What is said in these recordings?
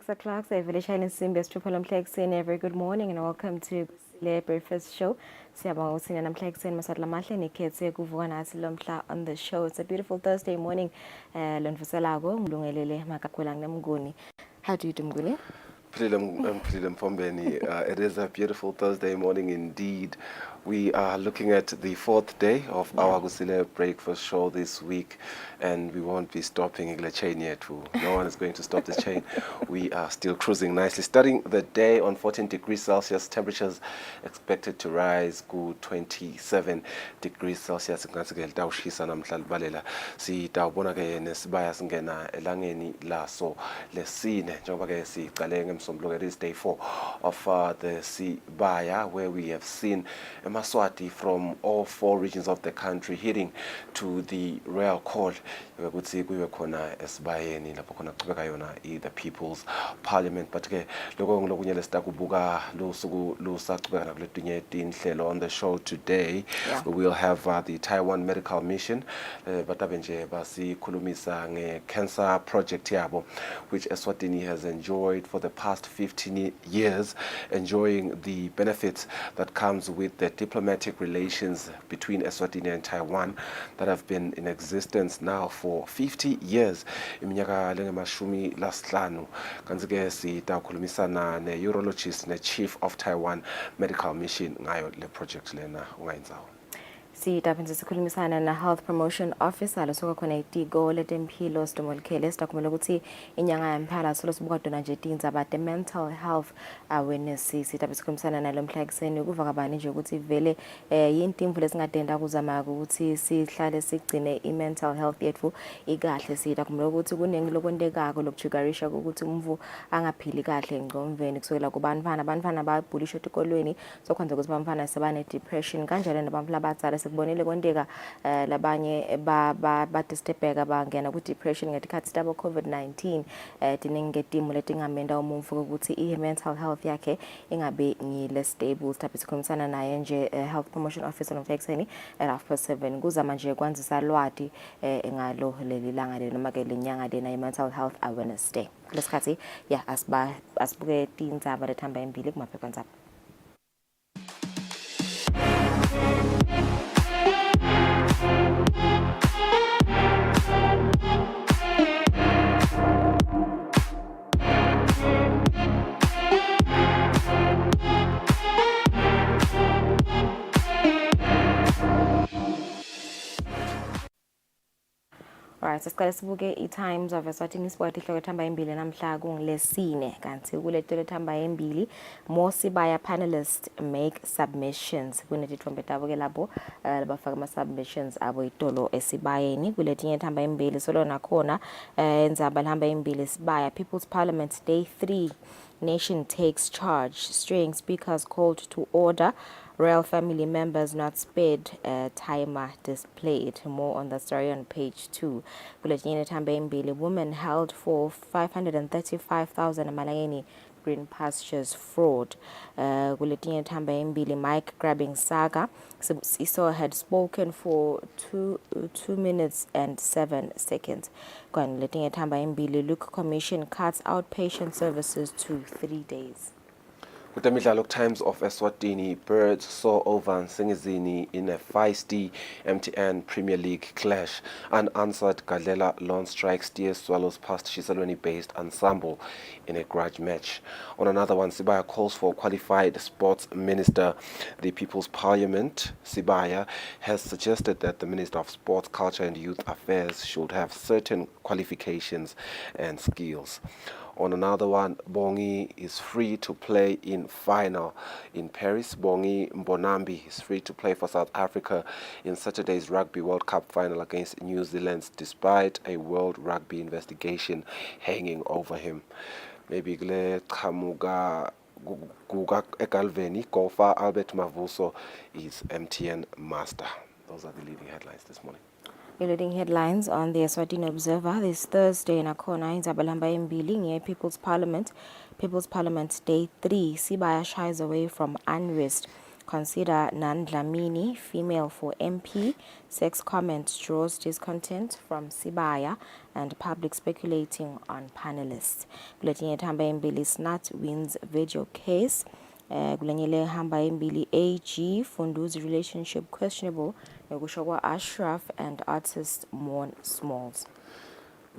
6 o'clock. So, Evelyn Simbes Tripolum Plexin. A very good morning and welcome to Kusile Breakfast Show. Siyabonga ukuthi nina namhla ekuseni maswati lamahle nikhethe kuvuka nathi lo mhla on the show. It's a beautiful Thursday morning. Lonvuselako ngilungelele makakwela ngemnguni. How do you do, Mnguni? It is a beautiful Thursday morning indeed. We are looking at the fourth day of our Kusile Breakfast Show this week, and we won't be stopping the chain yet. No one is going to stop the chain. We are still cruising nicely. Starting the day on 14 degrees Celsius, temperatures expected to rise to 27 degrees Celsius. Sitawubona ke nesibaya singena elangeni laso lesine njengoba ke siqale ngemsombuluko. It is day 4 of the Sibaya, where we have seen Eswatini from all 4 regions of the country heading to the royal call ukuthi kuyiwe khona esibayeni lapho khona kuqhubeka yona the People's Parliament. But ke lokho ngilokunye lesitakubuka lusuku lusaqhubeka nakuletinye inhlelo on the show today. We'll have the Taiwan medical mission but abenje basikhulumisa nge-cancer project yabo, which Eswatini has enjoyed for the past 15 years, enjoying the benefits that comes with the diplomatic relations between Eswatini and Taiwan that have been in existence now for 50 years. Iminyaka lengamashumi lasihlanu. Kanti ke sitakhulumisana ne-urologist ne-chief of Taiwan medical mission ngayo le project lena ungayinzawo. Sitaphenze sikhulumisana na health promotion officer losuka khona iTigo letempilo Stomolkhele sitakumela ukuthi inyanga yamphala solo sibuka dona nje tindzaba the mental health awareness. Sitaphe sikhulumisana nalo mhla ekseni kuva kabani nje ukuthi vele yintimvu lesingadenda kuzama ukuthi sihlale sigcine i-mental health yethu ikahle. Sitakumela ukuthi kuningi lokwendekako lokujugarisha ukuthi umvu angaphili kahle engqomveni kusukela kubantwana babhulisha etikolweni sokwenza ukuthi abantwana sebane depression kanjalo nabantwana abatsala kubonile kwendeka labanye ba disturbeka bangena ku depression ngesikhathi stabo COVID-19 tiningi ngetimu letingamenda umumfu ukuthi i-mental health yakhe ingabe ngile stable. Sitaphe sikhulumisana naye nje health promotion officer nomfexeni at 7:30 kuzama nje kwanzisa lwati ngalo leli langa le noma ke lenyanga lena i-mental health awareness day. Lesikhathi asibuke tindzaba lethamba embili kumaphephandaba. Alright, sesiqale sibuke i-Times of Eswatini Sport ihloko ethamba embili namhla kungilesine kanti kuletelo ethamba embili more Sibaya panelists make submissions kunetithombe tabo ke lapho labafaka ama submissions abo itolo esibayeni kuletinye ethamba embili solo nakhona enzaba lihamba embili Sibaya People's Parliament Day 3 nation takes charge string speakers called to order. Royal family members not spared, timer displayed. More on the story on page 2. Bulletin ethamba embili woman held for 535,000 Malayani green pastures fraud. Bulletin ethamba embili mic grabbing saga. Siso had spoken for 2 minutes and 7 seconds. Bulletin ethamba embili Luke Commission cuts outpatient services to 3 days. With the Midlalo Times of Eswatini, Birds saw over Nsingizini in a feisty MTN Premier League clash. Unanswered Gadlela lawn strike steers Swallows past Shiselweni-based ensemble in a grudge match. On another one, Sibaya calls for qualified sports minister. The People's Parliament, Sibaya, has suggested that the Minister of Sports, Culture and Youth Affairs should have certain qualifications and skills. On another one, Bongi is free to play in final in Paris. Bongi Mbonambi is free to play for South Africa in Saturday's Rugby World Cup final against New Zealand, despite a World Rugby investigation hanging over him. Maybe Gle Kamuga Guga Ekalveni, golfer Albert Mavuso is MTN master. Those are the leading headlines this morning. Leading headlines on the Eswatini Observer this Thursday in Akona in Zabalamba Mbili, People's Parliament Day 3. Sibaya shies away from unrest. Consider Nandlamini, female for MP. Sex comments draws discontent from Sibaya and public speculating on panelists. Kuletinye hamba embili Snat wins video case. Kulenyele hamba embili AG Fundu's relationship questionable. Nokusho kwa Ashraf and artist Mourn Smalls.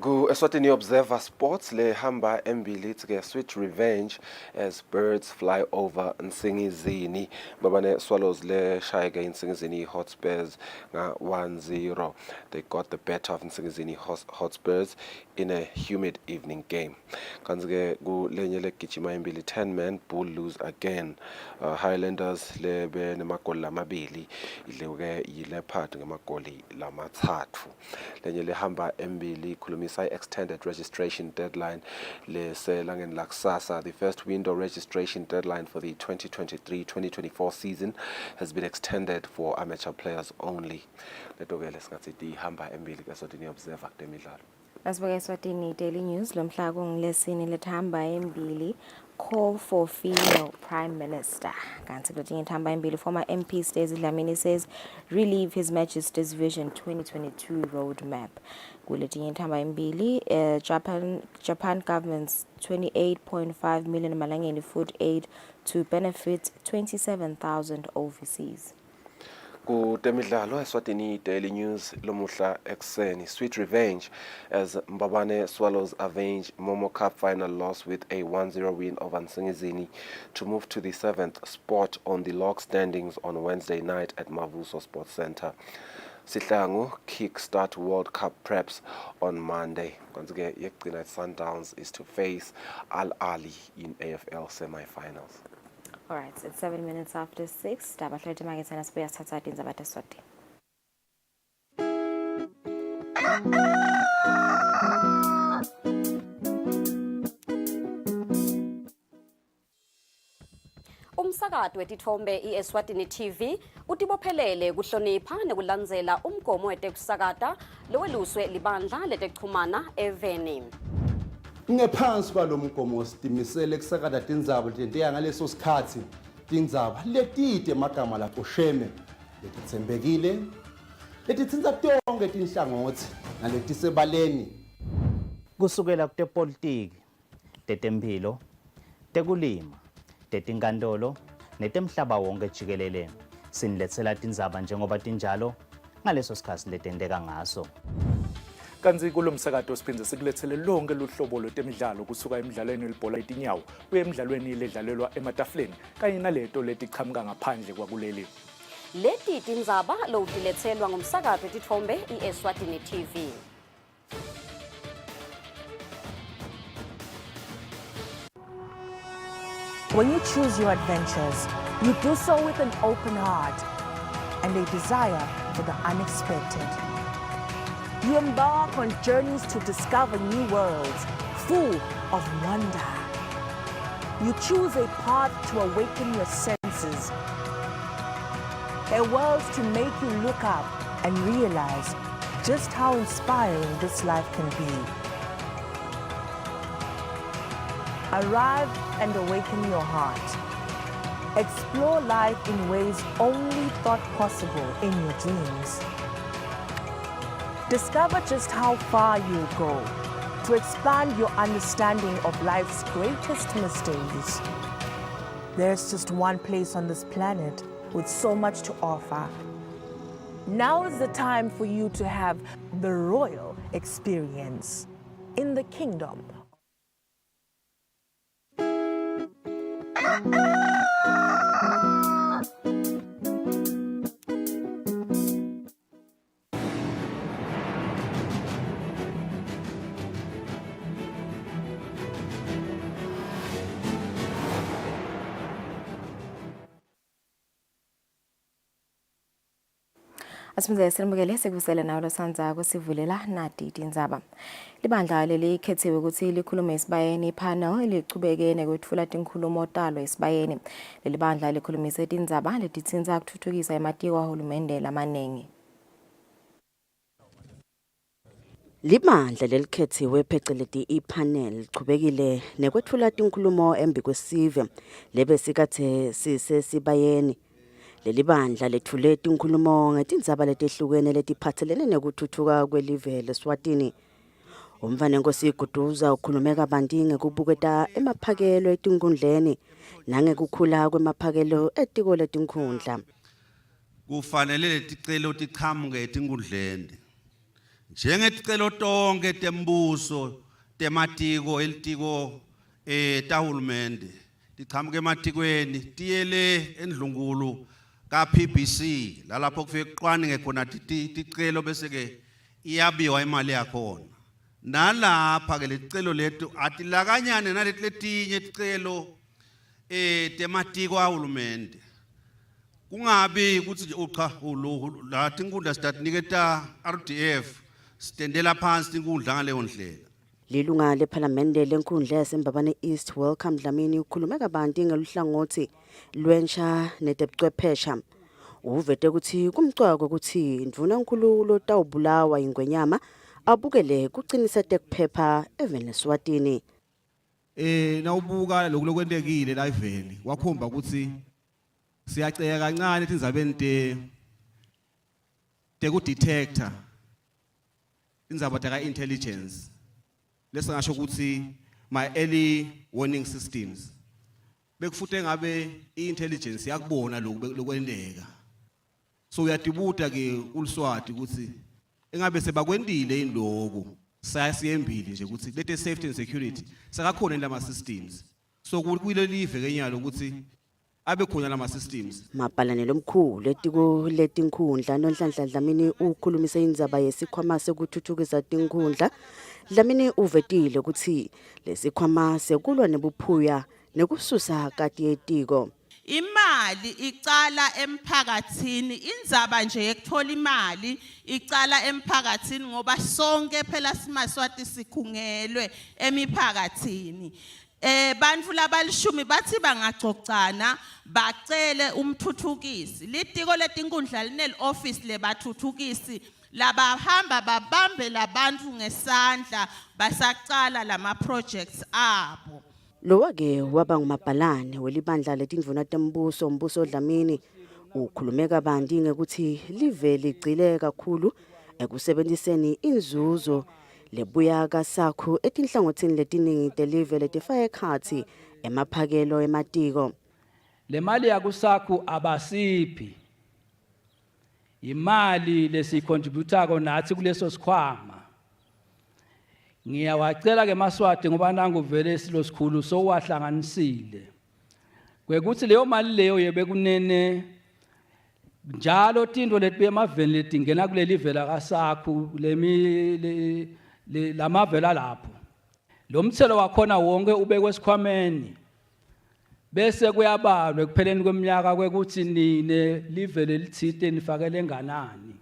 Go Eswatini Observer Sports le hamba embili ke Sweet Revenge as birds fly over Nsingizini. Babane Swallows le shy against Nsingizini Hotspurs nga 1-0. They got the better of Nsingizini Hotspurs in a humid evening game. Kanzike ku lenyele gichima embili 10 men Bull lose again. Highlanders le be nemagoli lamabili ileke yileopard ngemagoli lamathathu. Lenyele hamba embili khulumisa extended registration deadline leselangeni lakusasa. The first window registration deadline for the 2023-2024 season has been extended for amateur players only. Letokele singathi ihamba embili kaSwatini Observer kutemidlalo. Asibuke Eswatini Daily News lomhla kungilesine lethamba embili call for female prime minister. Kanti kuletinye thamba embili former MP Stacey Dlamini says relieve His Majesty's Vision 2022 roadmap. Kuletinye thamba embili Japan government's 28.5 million malangeni food aid to benefit 27,000 overseas. Kutemidlalo Eswatini Daily News lomuhla ekseni. Sweet Revenge as Mbabane Swallows avenge Momo Cup final loss with a 1-0 win over Nsingizini to move to the 7th spot on the log standings on Wednesday night at Mavuso Sports Center. Sihlangu kickstart World Cup preps on Monday. Konke yekugcina Sundowns is to face Al Ali in AFL semi-finals. All right, it's 7 minutes after 6. Dabahlete magazine asibuya sithatha indaba Eswatini. Umsakazo wetithombe iEswatini TV utibophelele kuhlonipha nekulandzela umgomo wetekusakata loweluswe libandla letekuchumana eVeni. Ngephansi kwalomgomo sitimisele kusakata tindzaba letiya ngaleso sikhatsi tindzaba letide emagama lapho sheme letitsembekile letitsinza tonke tinhlangothi naletisebaleni kusukela kutepolitiki tetemphilo tekulima tetinkantolo netemhlaba wonke jikelele siniletsela tindzaba njengoba tinjalo ngaleso sikhatsi letenteka ngaso. Kanzi kulomsakato siphindze sikulethele lonke luhlobo lwetemidlalo kusuka emidlalweni welibhola letinyawo kuye emidlalweni ledlalelwa ematafuleni kanye naleto letiqhamuka ngaphandle kwakuleli. Leti tindzaba lowutiletselwa ngumsakazo wetithombe iEswatini TV. When you choose your adventures, you do so with an open heart and a desire for the unexpected. You embark on journeys to discover new worlds full of wonder. You choose a path to awaken your senses, a world to make you look up and realize just how inspiring this life can be. Arrive and awaken your heart. Explore life in ways only thought possible in your dreams. Discover just how far you'll go to expand your understanding of life's greatest mysteries. There's just one place on this planet with so much to offer. Now is the time for you to have the royal experience in the kingdom. Asimze sinibukele sekusele nawo losanza kusivulela nati tindzaba. Libandla lelikhethiwe ukuthi likhulume isibayeni ipanel elichubeke nekwetfula tinkhulumo talo isibayeni. Leli bandla likhulumise tindzaba letitsinza ukuthuthukisa ematiko ahulumende lamanengi. Libandla lelikhethiwe pheceleti ipanel lichubekile nekwetfula tinkhulumo embi kwesive lebe sikathe sisesibayeni. Leli bandla lethule tinkhulumo ngetindzaba letehlukene letiphatselene nekuthuthuka kwelive leSwatini. Umvanenkosi Guduza ukhulume kabanti ngekubuketa emaphakelo etinkhundleni nangekukhula kwemaphakelo etiko letinkhundla. Kufanele leticelo tiqhamuke etinkhundleni. Njengeticelo tonke tembuso tematiko elitiko tahulumende tiqhamuke ematikweni tiyele endlungulu ka PBC lalapho kufike kuqwaninge khona ticelo bese ke iyabiwa imali yakhona. Nalapha ke lecelo lethu atilakanyane naletinye ticelo tematiko ahulumende. Kungabi ukuthi ucha la tinkhundla sitaniketa RDF sitendela phansi tinkhundla ngaleyo ndlela. Lilunga lephalamende lenkhundla yaseMbabane East Welcome Dlamini ukhulume kabanti ngeluhlangothi lwensha netebuchwephesha. Uvete ukuthi kumcwako ukuthi indvunankulu lotawubulawa ingwenyama abukele kucinisa tekuphepha eVenezuela. Nawubuka lokulokwentekile la eveni wakhomba ukuthi siyaceka kancane tindzabeni tekudetector indzaba taka intelligence lesingasho ukuthi my early warning systems bekufute ngabe intelligence yakubona lokwendeka so uyadibuta ke uLswati ukuthi engabe sebakwendile indloku sayasiyembili nje ukuthi lete safety and security sakakhona lama systems so kuyilo live kenyalo ukuthi abe khona lama systems. Mabhalane lomkhulu etiko letinkhundla noNhlanhla Dlamini ukhulumise indzaba yesikhwama sekuthuthukisa tinkhundla. Dlamini uvetile ukuthi lesikhwama sekulwa nebuphuya nekususa kati yetiko. Imali icala emphakathini indzaba nje yekuthola imali icala emphakathini ngoba sonke phela simaSwati sikhungelwe emiphakathini. Bantfu labalishumi bathi bangacocana bacele umthuthukisi litiko letinkhundla linel office lebathuthukisi labahamba babambe labantfu ngesandla basacala lama projects abo. Lowake waba ngumabhalane welibandla letindvuna tembuso umbuso Dlamini ukhulume kabanti ngekuthi live ligcile kakhulu ekusebenziseni inzuzo lebuya kasakhu etinhlangothini letiningi telive letifaya ekhatsi emaphakelo ematiko. Le mali yakusakhu abasiphi imali lesicontributako nathi kuleso sikhwama. Ngiyawacela ke maSwati ngoba nangu vele silo sikhulu so wahlanganisile. Kwekuthi leyo mali leyo yebekunene njalo tindlo letibe emaveni letingena kuleli vela kasakhu lamavela lapho. Lo mthelo wakhona wonke ubekwe esikhwameni. Bese kuyabalwa ekupheleni kweminyaka kwekuthi nine livele lithite nifakele nganani.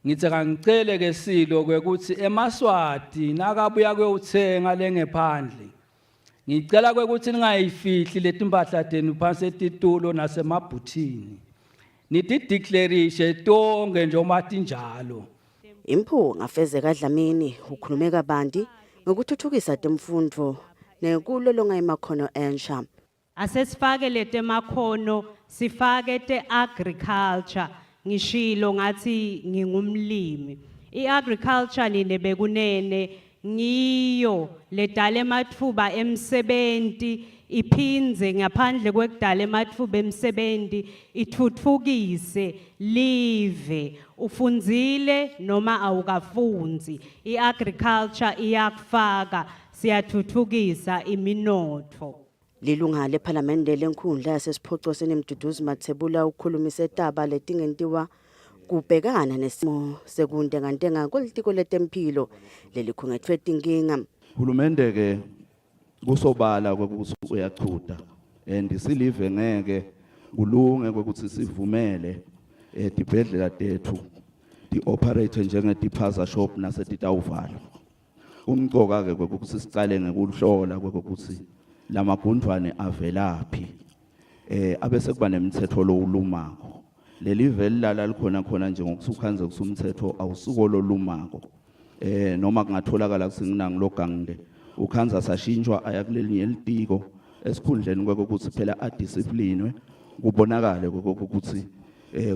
Ngithe ngicele ke silo kwekuthi emaswati nakabuya kuyothenga lengephandle. Ngicela kwekuthi ningayifihli letimpahla tenu phansi etitulo nasemabhuthini. Nithi declaration tonke njengoba tinjalo. Imphunga Fezeka Dlamini ukhulume kabanti ngokuthuthukisa temfundo nekulolonga imakhono ensha. Asesifake letemakhono sifake te agriculture ngishilo ngathi ngingumlimi. I-agriculture ninebekunene ngiyo ledala ematfuba emsebenti iphinze ngaphandle kwekudala ematfuba emsebenti ithuthukise live. Ufundzile noma awukafunzi i-agriculture iyakufaka siyathuthukisa iminotfo. Lilunga lephalamende lenkhundla yasesiphoco senemduduzi Mathebula ukhulumise etaba letingentiwa kubhekana nesimo sekuntengantenga kulitiko letempilo lelikhungethwe tinkinga. Hulumende ke kusobala kwekuthi uyachutha and silive ngeke kulunge kwekuthi sivumele tibhedlela tethu di operate njenge diphaza shop nasetitawuvala. Umcoka ke kwekuthi sicale ngekuhlola kwekuthi lamagundwane avelaphi abese kuba nemithetho lowulumako. Leli vele lala likhona khona nje ngokuthi ukhanze kusumthetho awusuko lolumako noma kungatholakala kusinginangi logangde ukhanza sashintshwa ayakulelinye elitiko esikhundleni kwekuthi phela adisciplinwe kubonakale ukuthi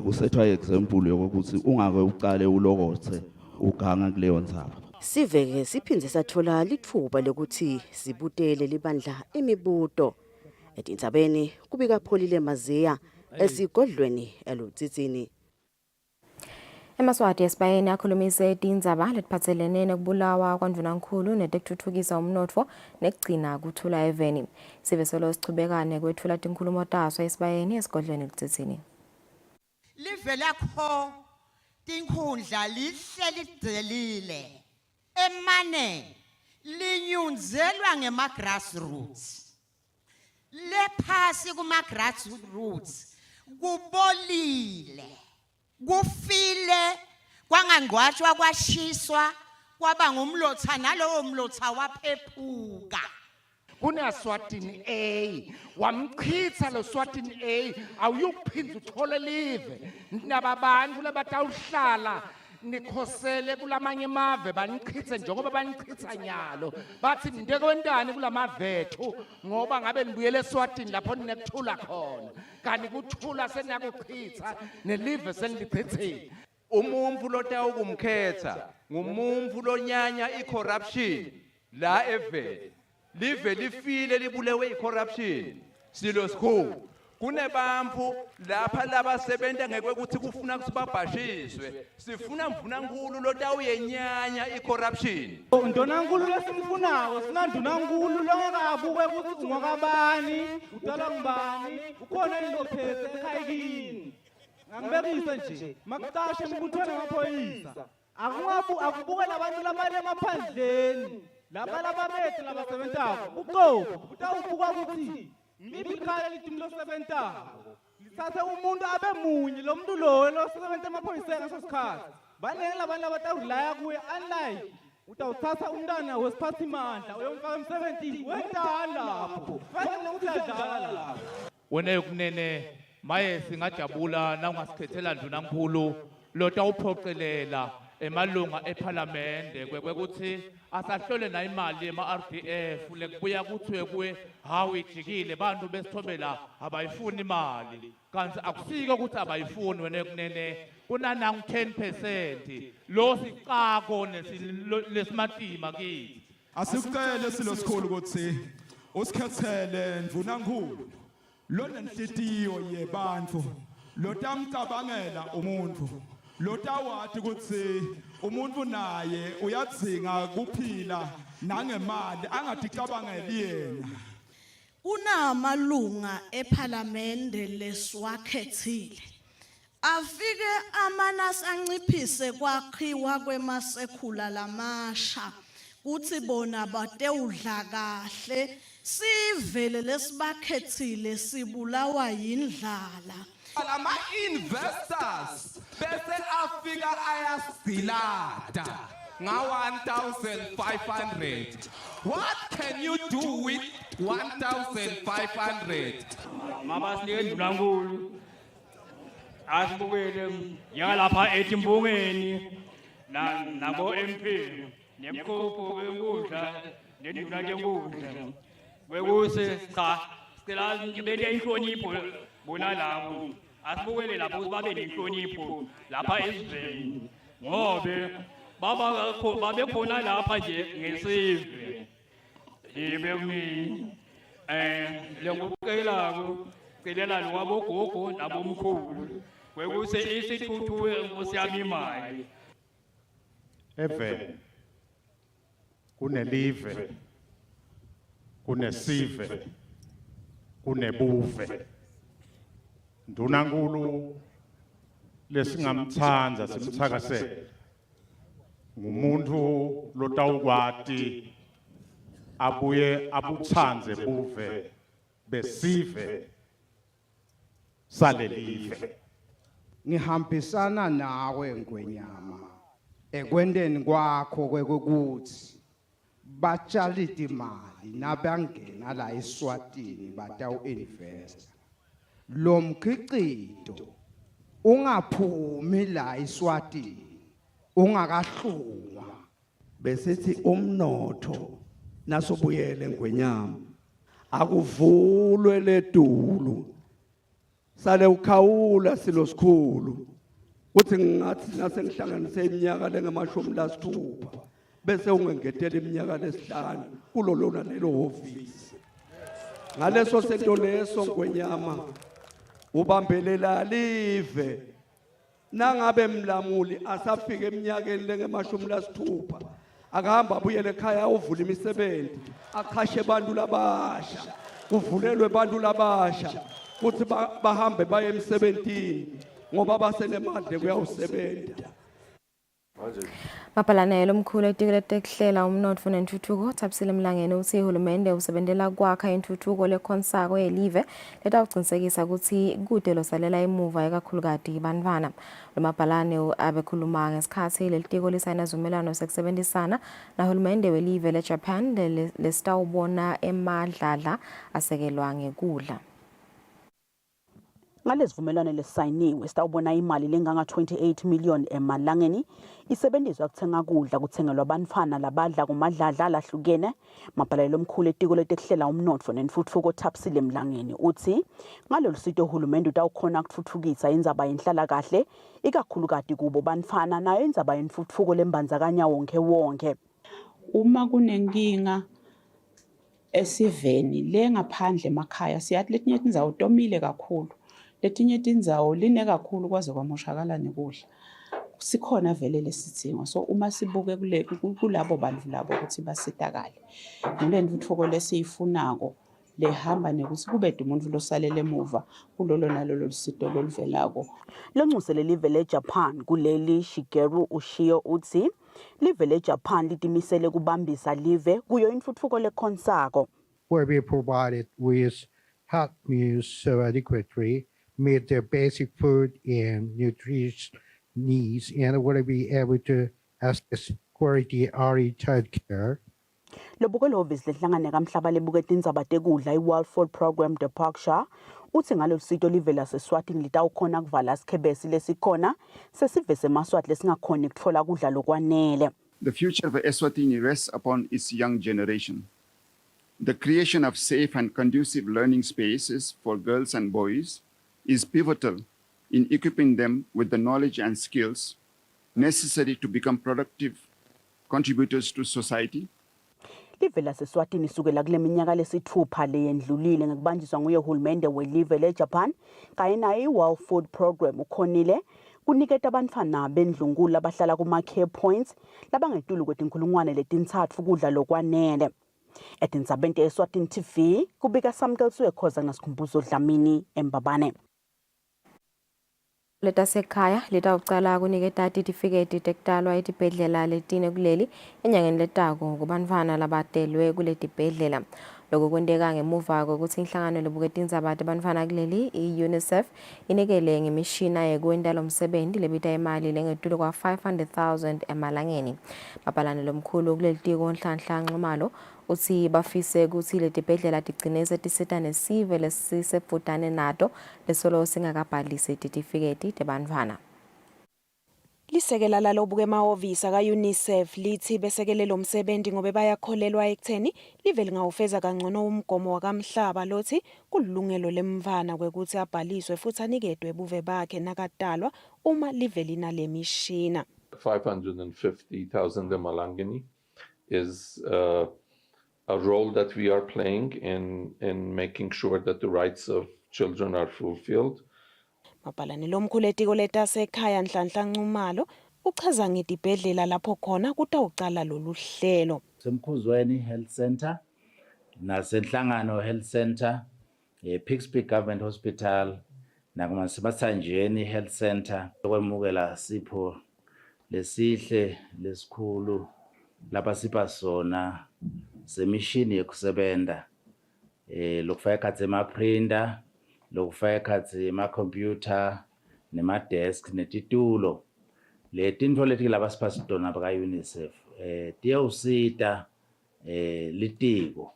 kusethwa example yokuthi ungake uqale ulokothe uganga kuleyo ndzaba. Siveke siphindze sathola lithuba lokuthi sibutele libandla imibuto etindzabeni kubika Pholile Maziya esigodlweni elutsitsini. eMaswati esibayeni akhulumise tindzaba letiphatselene nekubulawa kwandvunankhulu netekutfutfukisa umnotfo nekugcina kuthula eveni. Siveselo sichubekane kwethula tinkhulumo taso esibayeni esigodlweni elutsitsini. Live lakho tinkhundla lihle ligcelile emane linyunzelwa ngema grassroots lephasi kuma grassroots kubolile kufile kwangangqwatshwa kwashiswa kwaba ngumlotha nalowo mlotha waphephuka. Eswatini A wamchitha lo Eswatini A awuyukuphindza uthole live nababantu labatawuhlala nikhosele kulamanye mave banichithe njengoba banichitha nyalo bathi ndekwentani kulamave ethu ngoba ngabe nibuyele eSwatini lapho ninekuthula khona kanti kuthula senakuchitha nelive senilichithile. Umuntfu lotawukumkhetha ngumuntfu lonyanya icorruption la eveni. Live lifile libulewe icorruption silo sikhulu kunebantfu lapha labasebenta ngekwekuthi kufuna ukuthi babhashiswe sifuna mvunankulu lotawuyenyanya icorruption. Ndunankulu lesimfunayo sina ndunankulu longakabuke ukuthi ungokabani udala ngubani ukhona ilophethe ekhayikini ngangibekise nje makucashe embuthweni ngamaphoyisa akubuke labantu labale emaphandleni lababethu labasebentako uqobo utawubuka ukuthi ngibikhala lithi losebentako lithathe umuntu abe munye lo muntu lo losebenta emaphoyiseni ngasosikhathi baningi labantu abatawulaya kuye unlike utawuthatha umntana wesiphathimandla uyomfaka emsebentini wendala lapho fanele ukuthi adlala lapho. Wena yokunene maye singajabula na ungasikhethela ndunankulu lotawuphoqelela emalunga eParliamente kwekuthi asahlole na imali ema-RDF lekubuya kuthiwe kuwe hawu ijikile bantu besithobela abayifuni imali kanti akusiko ukuthi abayifuni wena yokunene kunanangu 10% lo sicako lesimatima kithi. Asikucele silo sikhulu ukuthi usikhethele ndvunankulu lonenhlitiyo yebantu lotamcabangela umuntu lotawati ukuthi umuntu naye uyadzinga kuphila nangemali angaticabangeli yena. Kunamalunga eParliamente leswakhethile afike amanasi anciphise kwakhiwa kwemasekhula lamasha kuthi bona batewudla kahle sivele lesibakhethile sibulawa yindlala. Ama investors bese afika ayasilada nga 1,500. What can you do with 1,500? Mabasinike ndunankulu asibukele njengalapha etimbungeni nabo MP nemkhopho enkundla nenduna lenkundla kwekuse cha sicela ngibele inhlonipho bona lapho asibukele lapho ukuthi babe nenhlonipho lapha esiveni ngobe babekhona lapha nje ngesive ibe kumini lengokucelako celela lokwabogogo nabomkhulu kwekuse isithuthuwe nkosiyami imali eveni kunelive kunesive kunebuve ndunankulu lesingamthandza simthakasele ngumuntu lotawukwati abuye abuthandze buve besive salelive. Ngihambisana nawe Ngwenyama ekwendeni kwakho kwekuthi batshala imali nabangena la eSwatini batawu invest lo mkhicito ungaphumi la eSwatini ungakahlungwa besithi umnotho nasobuyele Ngwenyama akuvulwe ledulu sale ukhawula silo sikhulu kuthi ngathi nase ngihlanganise iminyaka lengamashumi lasithupha bese ungengetela iminyaka lesihlanu kulo lona lelo office ngaleso sento leso Ngwenyama ubambelela live nangabe mlamuli asafika eminyakeni lengamashumi lasithupha akahamba abuyele ekhaya uvula imisebenzi aqhashe abantu labasha kuvulelwe abantu labasha kuthi bahambe baye emsebenzini ngoba basenemandla kuyawusebenza. Mapalanelo omkhulu etiko letekuhlela umnotfo nentuthuko Thabisile Mlangeni uthi uhulumende usebentela kwakha intuthuko lekhonsako yelive letawucinisekisa ukuthi kude losalela emuva ekakhulukati bantfwana. Lo mapalane abekhuluma ngesikhathi lelitiko lisayina ivumelwano sekusebenzisana nahulumende welive leJapan lesitawubona emadlala asekelwa ngekudla. Ngalesivumelwano lesayiniwe sitawubona imali lenganga 28 million emalangeni isebenziswa ukuthenga kudla kuthengelwa abantwana labadla kumadlala lahlukene. Mapalelo omkhulu etiko letekuhlela umnotfo nentuthuko Thabisile Mlangeni uthi ngalolu sito uhulumende utawukhona ukuthuthukisa indzaba yenhlala kahle ikakhulukati kubo bantfwana nayo indzaba yentuthuko lembandzakanya wonke. Uma kunenkinga esiveni lengaphandle emakhaya siyathi letinye tindzawo tomile kakhulu, letinye tindzawo line kakhulu kwaze kwamoshakala nekudla. Sikhona vele lesidzingo, so uma sibuke kulabo bantu labo ukuthi basitakale ngolentuthuko lesiyifunako lehamba nekuthi kube umuntu losalele emuva kulolo nalolo sito loluvelako. Lonxusele live leJapan kuleli Shigeru Ushio uthi live leJapan litimisele kubambisa live kuyo intuthuko lekhonsako, where we provided with hot meals so adequately meet their basic food and nutrition needs, and will be able to access quality early child care. Lobuke lovisi lehlangane kamhlaba lebuke tindzaba tekudla i-World Food Program Departure uthi ngalo sito live laseSwatini litawukhona kuvala sikhebesi lesikhona sesive semaswati lesingakhoni kutfola kudla lokwanele. The future of Eswatini rests upon its young generation. The creation of safe and conducive learning spaces for girls and boys is pivotal in equipping them with the knowledge and skills necessary to become productive contributors to society. Live laseSwatini sukela kule minyaka lesithupha leyendlulile ngekubanjiswa nguye uhulumende welive leJapan kanye naye i-World Food Program ukhonile kuniketa abantfana bendlungulu abahlala kuma-care points labangetulu kwetinkhulungwane letintsatfu kudla lokwanele. Etindzabeni te-Eswatini TV kubika Samkelsiwe Khoza ngasikhumbuzo Dlamini eMbabane. Letasekhaya litawucala kuniketa titifiketi tekutalwa etibhedlela letine kuleli enyangeni letako kubantfwana labatelwe kuletibhedlela. Lokho kwenteka ngemuva kokuthi inhlangano lebuke tindzaba tebantfwana kuleli i-UNICEF inikele ngemishina yekwenta lo msebenzi lebita imali lengetulu kwa 500,000 emalangeni. Mapalane lomkhulu kuleli tiko Nhlanhla Nxumalo uthi bafise ukuthi letibhedlela tigcine setisita nesive lesisebhudane nato lesolo singakabhalisi titifiketi tebantfwana. Lisekela lalobuke emahhovisi ka-UNICEF lithi besekele lo msebenzi ngoba bayakholelwa ekutheni live lingawufeza kangcono umgomo wakamhlaba lothi kulungelo lemvana kwekuthi abhaliswe futhi aniketwe buve bakhe nakatalwa uma live linale mishina. 550,000 emalangeni is a role that we are playing in making sure that the rights of children are fulfilled. Mapalane lomkhulu etiko letasekhaya Nhlanhla Nxumalo uchaza ngetibhedlela lapho khona kutawucala lolu hlelo. Semkhuzweni Health Center, nasenhlangano Health Center, Pixby Government Hospital, nakumasebathanjeni Health Center, okwemukela sipho lesihle lesikhulu lapha sipha sona semishini yekusebenta lokufaka ekhatsi emaprinter, lokufaka ekhatsi ema-computer nema-desk netitulo. Letintfo leti labasipha sitona baka-UNICEF tiyawusita litiko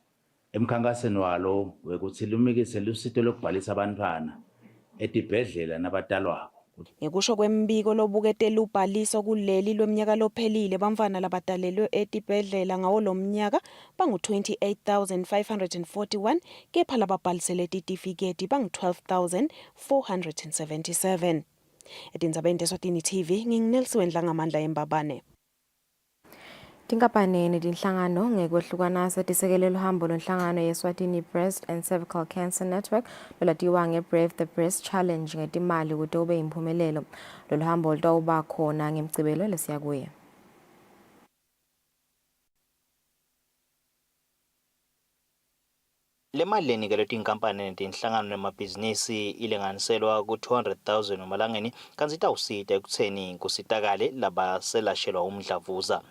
emkhankasweni walo wekuthi lumikise lusito lokubhalisa abantwana etibhedlela nabatalwako. Ngekusho kwembiko lobuketela ubhaliso kuleli lweminyaka lophelile bamfana labadalelwe etibhedlela ngawo lomnyaka bangu-28,541 kepha lababhalisele titifiketi bangu-12,477. Etindzabeni teSwatini TV nginginelisiwe Ndlangamandla Embabane. Tinkampani netinhlangano ngekwehlukana setisekele luhambo lwenhlangano yeSwatini Breast and Cervical Cancer Network lolatiwa ngeBrave the Breast Challenge ngetimali kute kube yimphumelelo. Lolu hambo lutawuba khona ngeMgcibelo lesiya kuye. Le mali lenikelwe tinkampani netinhlangano nemabhizinisi ilinganiselwa ku-200,000 emalangeni kanti itawusita ekutheni kusitakale labaselashelwa umdlavuza.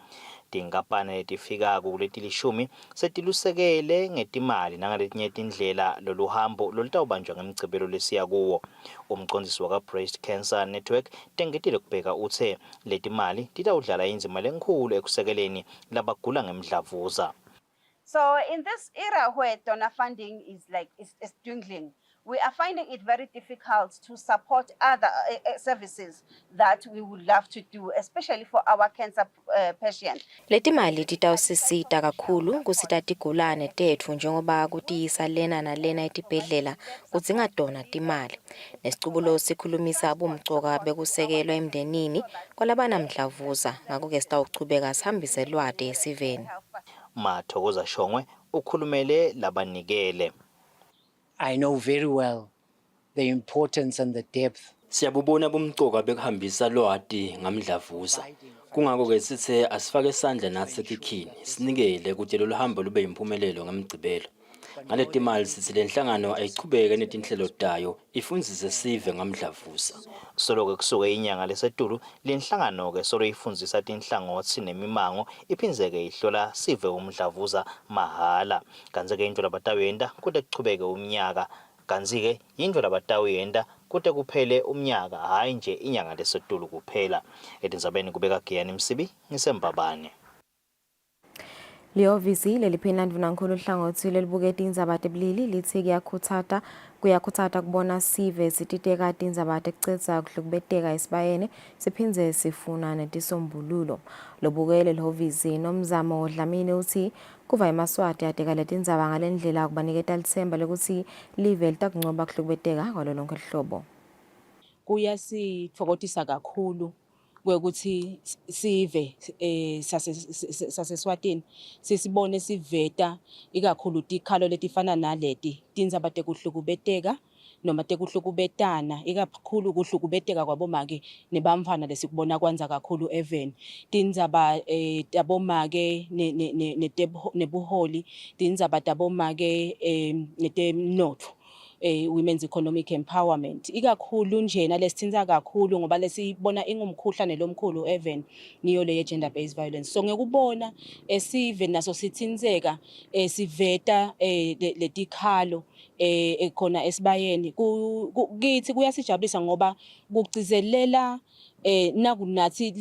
Tinkampani letifika kuletilishumi setilusekele ngetimali nangaletinye tindlela lolu hambo lolutawubanjwa ngeMgcibelo lesiya kuwo. Umcondzisi waka-Breast Cancer Network tengetile kubheka uthe letimali titawudlala indzima lenkhulu ekusekeleni labagula ngemdlavuza. So in this era where donor funding is dwindling, we are finding it very difficult to support other services that we would love to do, especially for our cancer patients. Letimali titawusisita kakhulu kusita tigulane tetfu njengoba kutiyisa lena nalena etibhedlela kudzinga tona timali. Nesicubulo sikhulumisa bumcoka bekusekelwa emndenini kwalabanamdlavuza ngako-ke sitawuchubeka sihambise lwati esiveni. Mathokoza Shongwe ukhulumele labanikele. I know very well the importance and the depth. Siyabubona bumcoka bekuhambisa lwati ngamdlavuza. Kungako ke sithe asifake isandla nathi ekukhini sinikele ukuthi lolu hambo lube yimphumelelo ngeMgcibelo. Ngale timali sithi lenhlangano ayichubeke netinhlelo tayo ifundzise sive ngamdlavuza. Solo kusuke inyanga lesetulu lenhlangano ke solo ifundzisa tinhlangothi nemimango iphinzeke ihlola sive umdlavuza mahala. Kanti ke into labatawenda kude kuchubeke umnyaka. Kanti ke into labatawenda kude kuphele umnyaka hayi nje inyanga lesetulu kuphela. Etindzabeni kubeka Giyani Msibi ngisembabane. Lihhovisi leliphina ndvunankhulu hlangothi lelibuke tindzaba tebulili lithi kuyakhutsata kubona sive sititeka tindzaba tekucedza kuhlukubeteka esibayeni siphindze sifuna netisombululo. Lobukele lihhovisi nomzamo Dlamini uthi kuva emaswati ateka letindzaba ngalendlela kubaniketa litsemba lekuthi live litakuncoba kuhlukubeteka kwalo lonke lihlobo. Kuyasitfokotisa kakhulu kwekuthi sive saseswatini sisibone siveta ikakhulu tikhalo letifana naleti tindzaba tekuhlukubeteka noma tekuhlukubetana ikakhulu kuhlukubeteka kwabomake nebamfana lesikubona kwanza kakhulu even tindzaba tabomake nebuholi tindzaba tabomake netemnotfo women's economic empowerment ikakhulu njena lesithinta kakhulu ngoba lesibona ingumkhuhlane lomkhulu even niyo le gender based violence. So ngekubona sive naso sithinzeka siveta letikhalo ekhona esibayeni kithi kuyasijabulisa ngoba kugcizelela nakunathi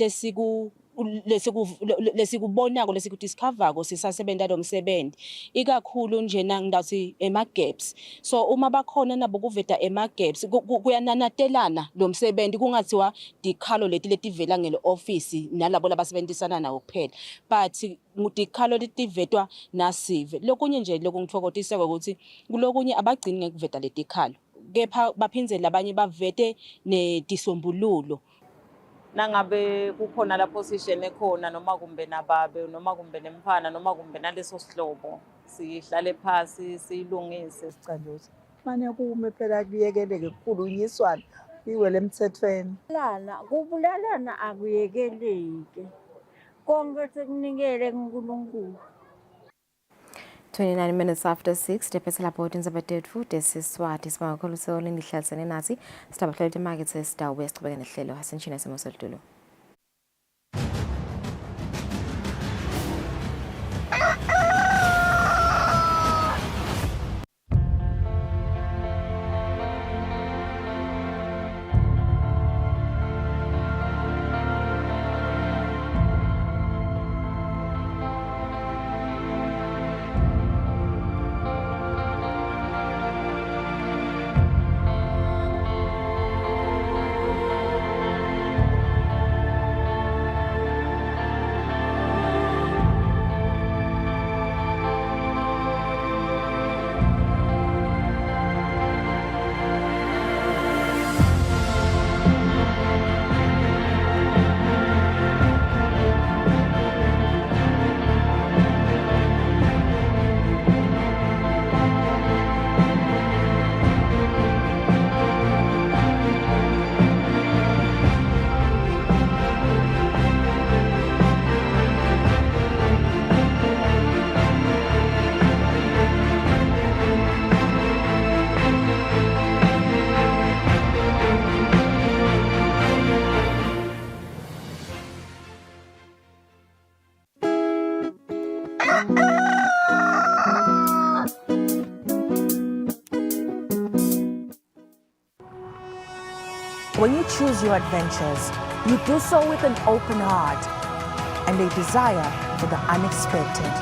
lesikubonako lesikudiscoverako sisasebenta lo msebenzi ikakhulu njena ngidawuthi ema-gaps. So uma bakhona nabo kuveta ema-gaps kuyananatelana lo msebenzi kungathiwa tikhalo leti letivela ngele-ofisi nalabo labasebentisana nawo kuphela but tikhalo letivetwa nasive. Lokunye nje lokungithokotiseka ukuthi kulokunye abagcini ngekuveta letikhalo kepha baphindze labanye bavete netisombululo. Nangabe kukhona la position ekhona noma kumbe nababe noma kumbe nemfana noma kumbe naleso sihlobo sihlale phasi silungise sicanjose manje kume phela kuyekeleke kukhulunyiswana iwele emthethweni kubulalana akuyekeleke konke sekunikele kuNkulunkulu. 29 minutes after 6 dephethela bhodi indzaba tetfu tesiswati sibangakhulu sewolini lihlalisene nathi sitabahlala timakethe esitawube sichubeke nehlelo hasenchina simo selitulo. When you choose your adventures, you do so with an open heart and a desire for the unexpected.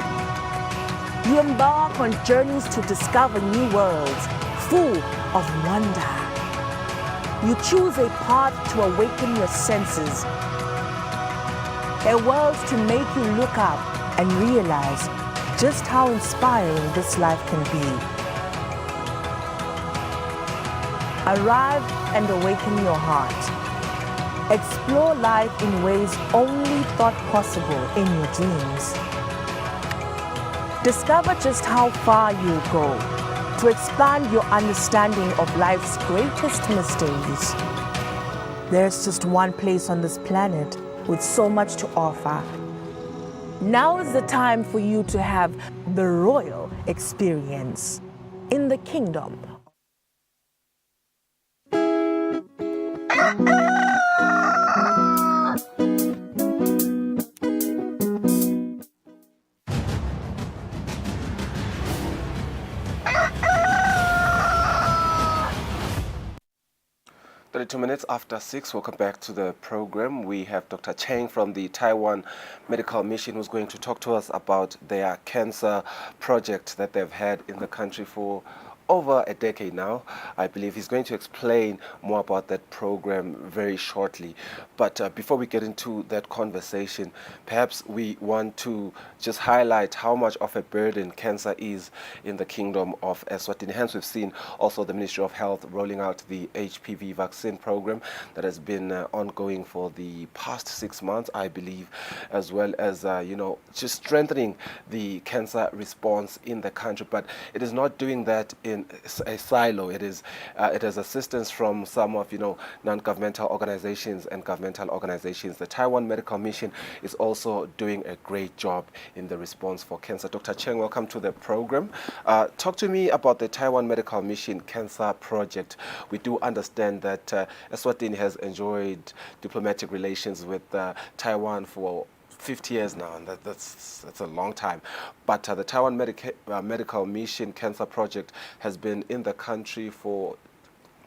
You embark on journeys to discover new worlds full of wonder. You choose a path to awaken your senses, a world to make you look up and realize just how inspiring this life can be. Arrive and awaken your heart. Explore life in ways only thought possible in your dreams. Discover just how far you'll go to expand your understanding of life's greatest mysteries. There's just one place on this planet with so much to offer. Now is the time for you to have the royal experience in the kingdom. Minutes after 6, welcome back to the program. We have Dr. Cheng from the Taiwan Medical Mission who's going to talk to us about their cancer project that they've had in the country for over a decade now. I believe he's going to explain more about that program very shortly. But before we get into that conversation, perhaps we want to just highlight how much of a burden cancer is in the kingdom of Eswatini. Hence, we've seen also the Ministry of Health rolling out the HPV vaccine program that has been ongoing for the past 6 months, I believe, as well as, just strengthening the cancer response in the country. But it is not doing that in a silo. It has assistance from some of non-governmental organizations and governmental organizations. The Taiwan Medical Mission is also doing a great job in the response for cancer. Dr. Cheng, welcome to the program. Talk to me about the Taiwan Medical Mission Cancer Project. We do understand that Eswatini has enjoyed diplomatic relations with Taiwan for 50 years now, and that's a long time. But the Taiwan Medical Mission Cancer Project has been in the country for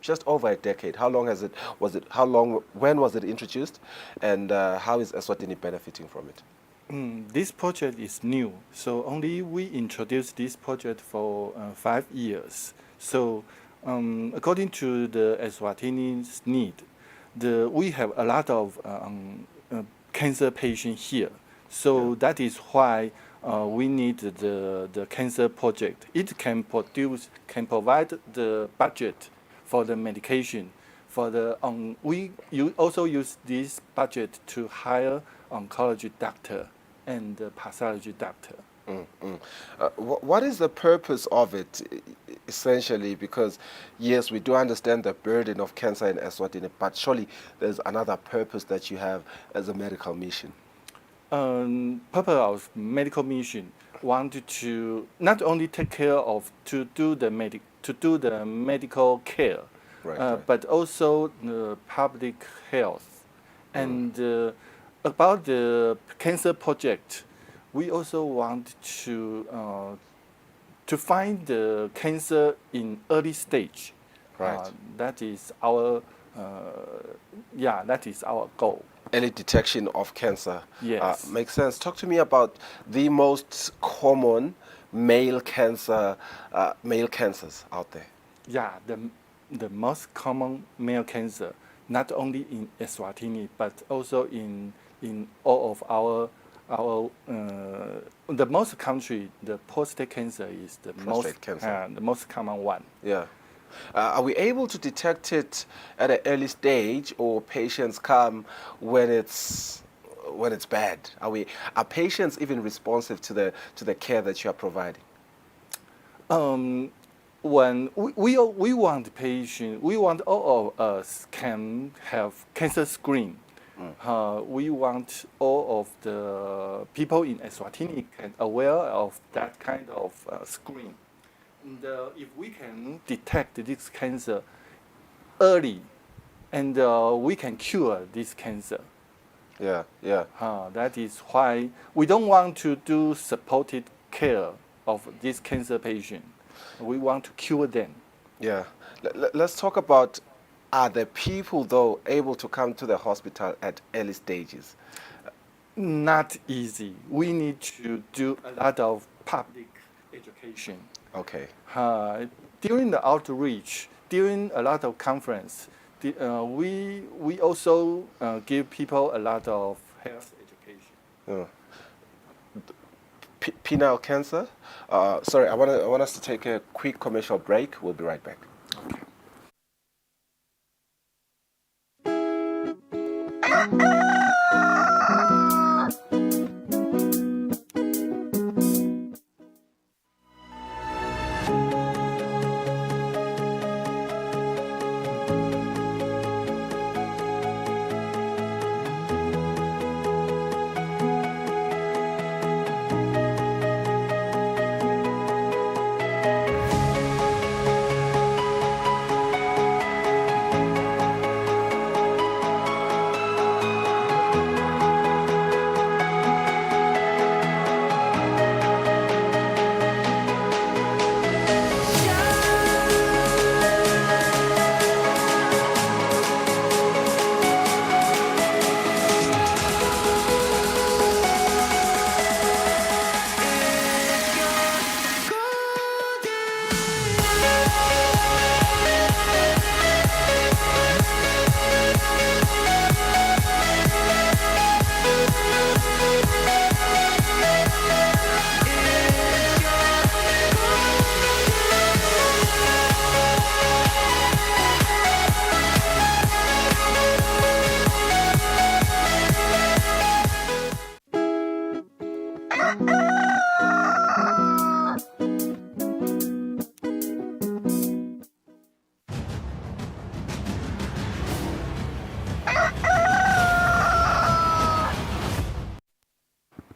just over a decade. How long when was it introduced, and how is Eswatini benefiting from it? This project is new, so only we introduced this project for 5 years. So according to the Eswatini's need, we have a lot of cancer patients here. So that is why we need the cancer project. It can provide the budget for the medication. For the you also use this budget to hire oncology doctor and pathology doctor. What is the purpose of it, essentially? Because yes, we do understand the burden of cancer in Eswatini, but surely there's another purpose that you have as a medical mission. Purpose of medical mission wanted to not only take care of to do the medical care, right. But also the public health. And about the cancer project, we also want to find the cancer in early stage. Right. That is our goal. Early detection of cancer. Yes. Makes sense. Talk to me about the most common male cancers out there. Yeah, the most common male cancer, not only in Eswatini but also in all of our the most country. The prostate cancer is the most common one. Yeah. Are we able to detect it at an early stage, or patients come when it's bad? Are patients even responsive to the care that you are providing? When we want patient, we want all of us can have cancer screen. We want all of the people in Eswatini can aware of that kind of screen. And if we can detect this cancer early, and we can cure this cancer. Yeah. That is why we don't want to do supported care of this cancer patient. We want to cure them. Yeah. Let's talk about Are the people, though, able to come to the hospital at early stages? Not easy. We need to do a lot of public education. Okay. During the outreach, during a lot of conference, we also give people a lot of health education. Penile cancer. Sorry, I want us to take a quick commercial break. We'll be right back.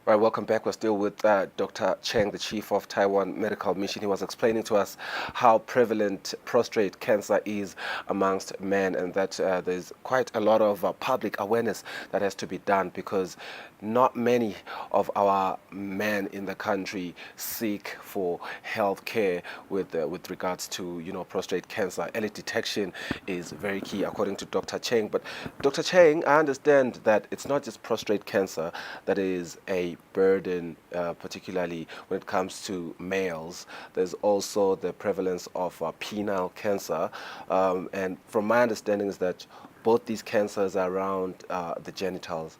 All right, welcome back. We're still with Dr. Cheng, the chief of Taiwan Medical Mission. He was explaining to us how prevalent prostate cancer is amongst men, and that there's quite a lot of public awareness that has to be done, because not many of our men in the country seek for health care with regards to prostate cancer. Early detection is very key, according to Dr. Cheng. But Dr. Cheng, I understand that it's not just prostate cancer that is a burden, particularly when it comes to males. There's also the prevalence of penile cancer, and from my understanding is that both these cancers are around the genitals.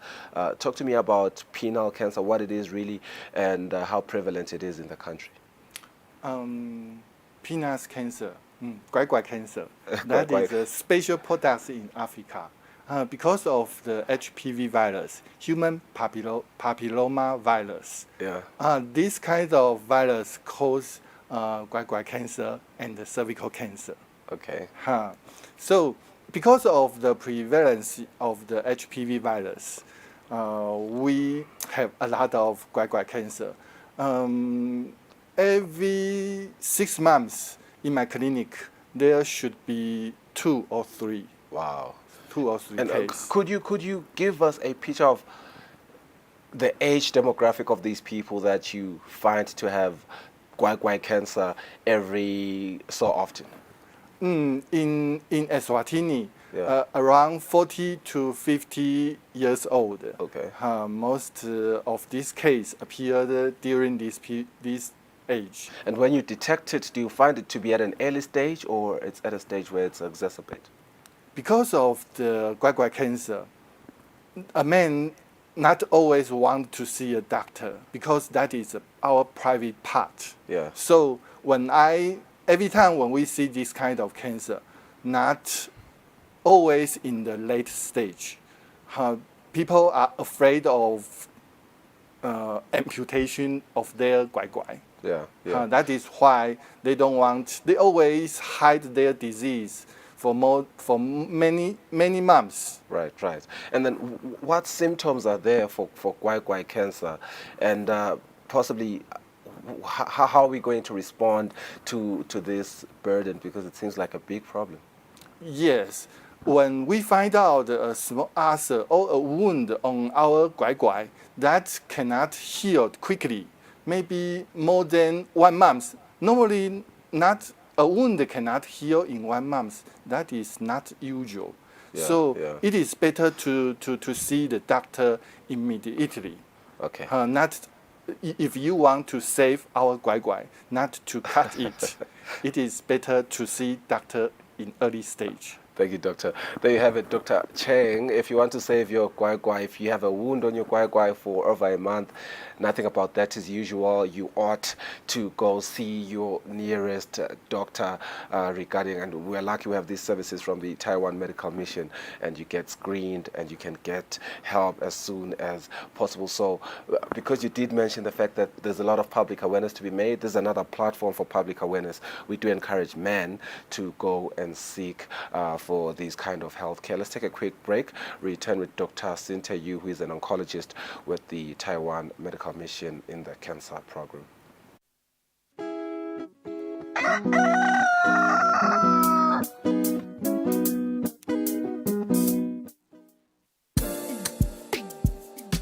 Talk to me about penile cancer, what it is really, and how prevalent it is in the country. Penis cancer, guai cancer, that is a special product in Africa. Because of the HPV virus, human papilloma virus. Yeah. This kind of virus cause guai cancer and the cervical cancer. Okay. So because of the prevalence of the HPV virus, we have a lot of guai cancer. Every 6 months in my clinic, there should be 2 or 3. Wow. 2 or 3 and cases. Could you give us a picture of the age demographic of these people that you find to have guai cancer every so often? In Eswatini, around 40 to 50 years old. Okay. Most of these cases appeared during this age. And when you detect it, do you find it to be at an early stage, or it's at a stage where it's exacerbated? Because of the guai cancer, a man not always want to see a doctor, because that is our private part. Yeah. So every time when we see this kind of cancer, not always in the late stage, people are afraid of amputation of their guai. Yeah. That is why they always hide their disease for many months. Right. And then what symptoms are there for guai cancer, and possibly how are we going to respond to this burden, because it seems like a big problem? Yes. When we find out a small ulcer or a wound on our guai that cannot heal quickly, maybe more than 1 month, normally not a wound cannot heal in 1 month. That is not usual. It is better to see the doctor immediately. Okay. Not if you want to save our guai guai, not to cut it. It is better to see doctor in early stage. Thank you, Doctor. There you have it, Dr. Cheng. If you want to save your guai guai, if you have a wound on your guai guai for over a month, nothing about that is usual. You ought to go see your nearest doctor regarding, and we're lucky we have these services from the Taiwan Medical Mission, and you get screened and you can get help as soon as possible. So because you did mention the fact that there's a lot of public awareness to be made, there's another platform for public awareness. We do encourage men to go and seek for these kind of healthcare. Let's take a quick break. Return with Dr. Cynthia Yu, who is an oncologist with the Taiwan Medical Mission in the cancer program.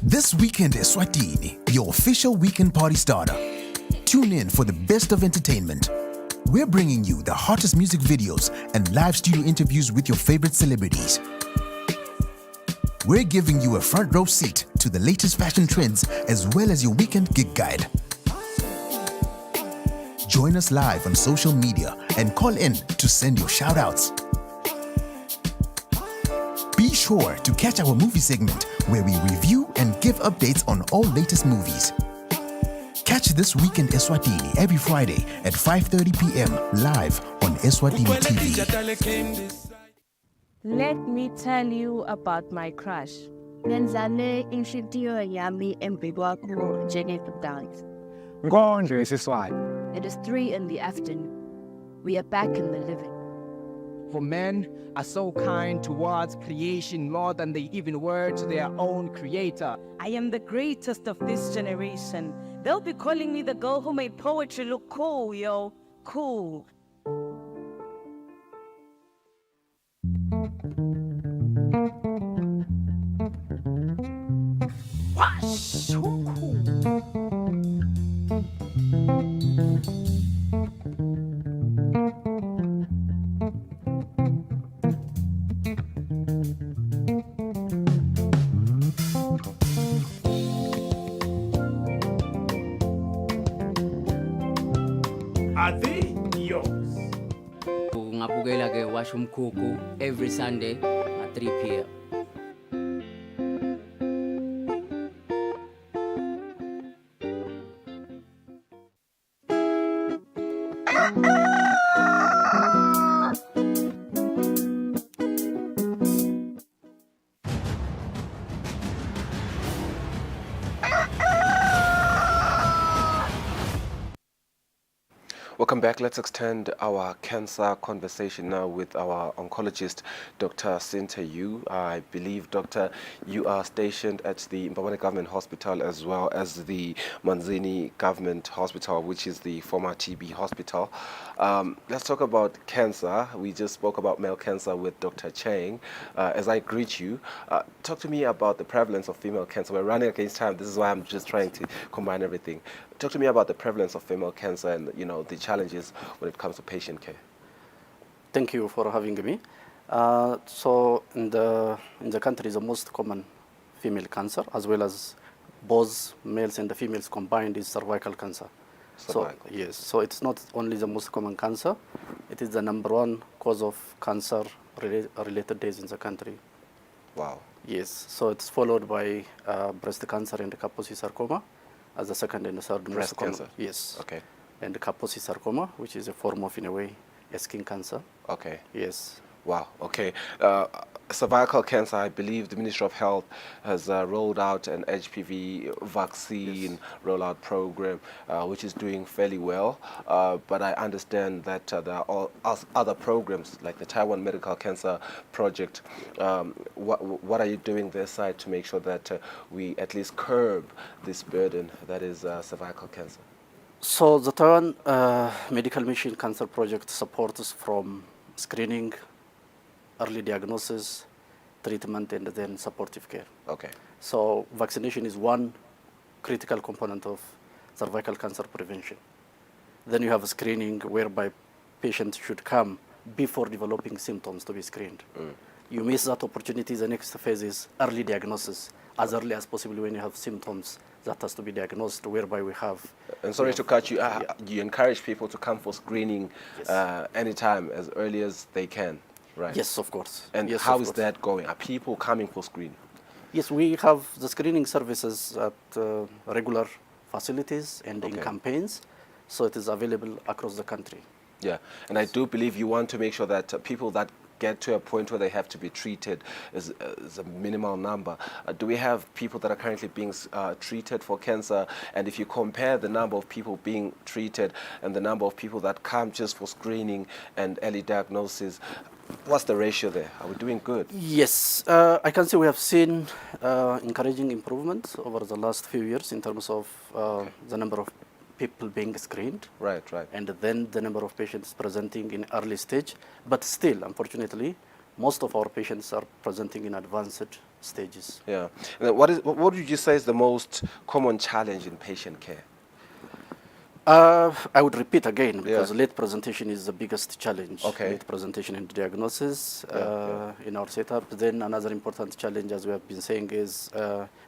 This weekend is Eswatini, your official weekend party starter. Tune in for the best of entertainment. We're bringing you the hottest music videos and live studio interviews with your favorite celebrities. We're giving you a front row seat to the latest fashion trends as well as your weekend gig guide. Join us live on social media and call in to send your shout-outs. Be sure to catch our movie segment where we review and give updates on all latest movies. Catch This Weekend Eswatini every Friday at 5:30 p.m. live on Eswatini TV. Let me tell you about my crush. Nenzale inhlitiyo yami embi kwakho njengebudala. Ngondlo isiswati. It is 3 in the afternoon. We are back in the living. For men are so kind towards creation more than they even were to their own creator. I am the greatest of this generation. They'll be calling me the girl who made poetry look cool, yo. Cool. Wash! Ngabukela ke washa umkhukhu every Sunday at 3 p.m. Welcome back. Let's extend our cancer conversation now with our oncologist, Dr. Cynthia Yu. I believe, Doctor, you are stationed at the Mbabane Government Hospital as well as the Manzini Government Hospital, which is the former TB hospital. Let's talk about cancer. We just spoke about male cancer with Dr. Cheng. As I greet you, talk to me about the prevalence of female cancer. We're running against time. This is why I'm just trying to combine everything. Talk to me about the prevalence of female cancer and, you know, the challenges when it comes to patient care. Thank you for having me. So in the country, the most common female cancer, as well as both males and the females combined, is cervical cancer. So yes, so it's not only the most common cancer; it is the #1 cause of cancer related deaths in the country. Wow. Yes. So it's followed by breast cancer and Kaposi sarcoma as the second and the third breast cancer. Yes. Okay. And the Kaposi sarcoma, which is a form of, in a way, a skin cancer. Okay. Yes. Wow. Okay. Cervical cancer, I believe the Ministry of Health has rolled out an HPV vaccine rollout program, which is doing fairly well. But I understand that there are other programs like the Taiwan Medical Cancer Project. What are you doing this side to make sure that we at least curb this burden that is cervical cancer? So the Taiwan Medical Mission Cancer Project supports from screening, early diagnosis, treatment, and then supportive care. Okay. So vaccination is one critical component of cervical cancer prevention. Then you have screening, whereby patients should come before developing symptoms to be screened. You miss that opportunity. The next phase is early diagnosis, as early as possible when you have symptoms that has to be diagnosed, whereby we have... And sorry to cut you, you encourage people to come for screening anytime, as early as they can, right? Yes, of course. And yes, how is that going? Are people coming for screening? Yes, we have the screening services at regular facilities and in campaigns, so it is available across the country. Yeah, and I do believe you want to make sure that people that get to a point where they have to be treated is a minimal number. Do we have people that are currently being treated for cancer? And if you compare the number of people being treated and the number of people that come just for screening and early diagnosis, what's the ratio there? Are we doing good? Yes, I can say we have seen encouraging improvements over the last few years in terms of the number of people being screened. Right. And then the number of patients presenting in early stage. But still, unfortunately, most of our patients are presenting in advanced stages. Yeah. And what would you say is the most common challenge in patient care? I would repeat again, because late presentation is the biggest challenge. Late presentation and diagnosis in our setup. Then another important challenge, as we have been saying, is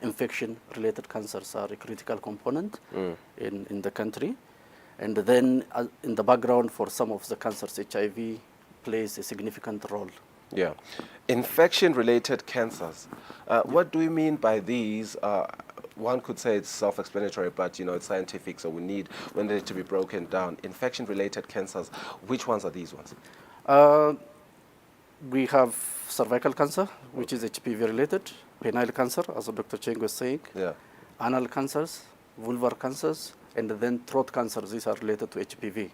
infection-related cancers are a critical component in the country. And then in the background, for some of the cancers, HIV plays a significant role. Yeah. Infection-related cancers. What do we mean by these? One could say it's self-explanatory, but it's scientific, so we need it to be broken down. Infection-related cancers, which ones are these ones? We have cervical cancer, which is HPV-related, penile cancer, as Dr. Cheng was saying, anal cancers, vulvar cancers, and then throat cancers. These are related to HPV.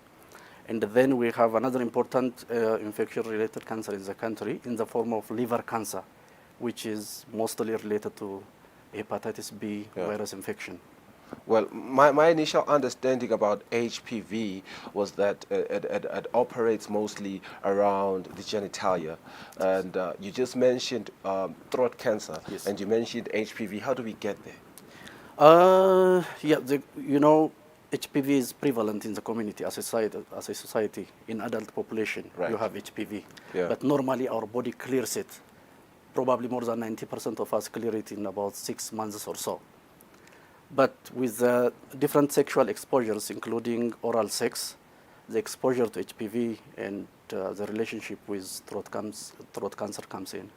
And then we have another important infection-related cancer in the country in the form of liver cancer, which is mostly related to hepatitis B virus infection. Well, my initial understanding about HPV was that it operates mostly around the genitalia. And you just mentioned throat cancer, and you mentioned HPV. How do we get there? HPV is prevalent in the community as a society. In adult population, you have HPV. But normally our body clears it. Probably more than 90% of us clear it in about 6 months or so. But with different sexual exposures, including oral sex, the exposure to HPV and the relationship with throat cancer comes in.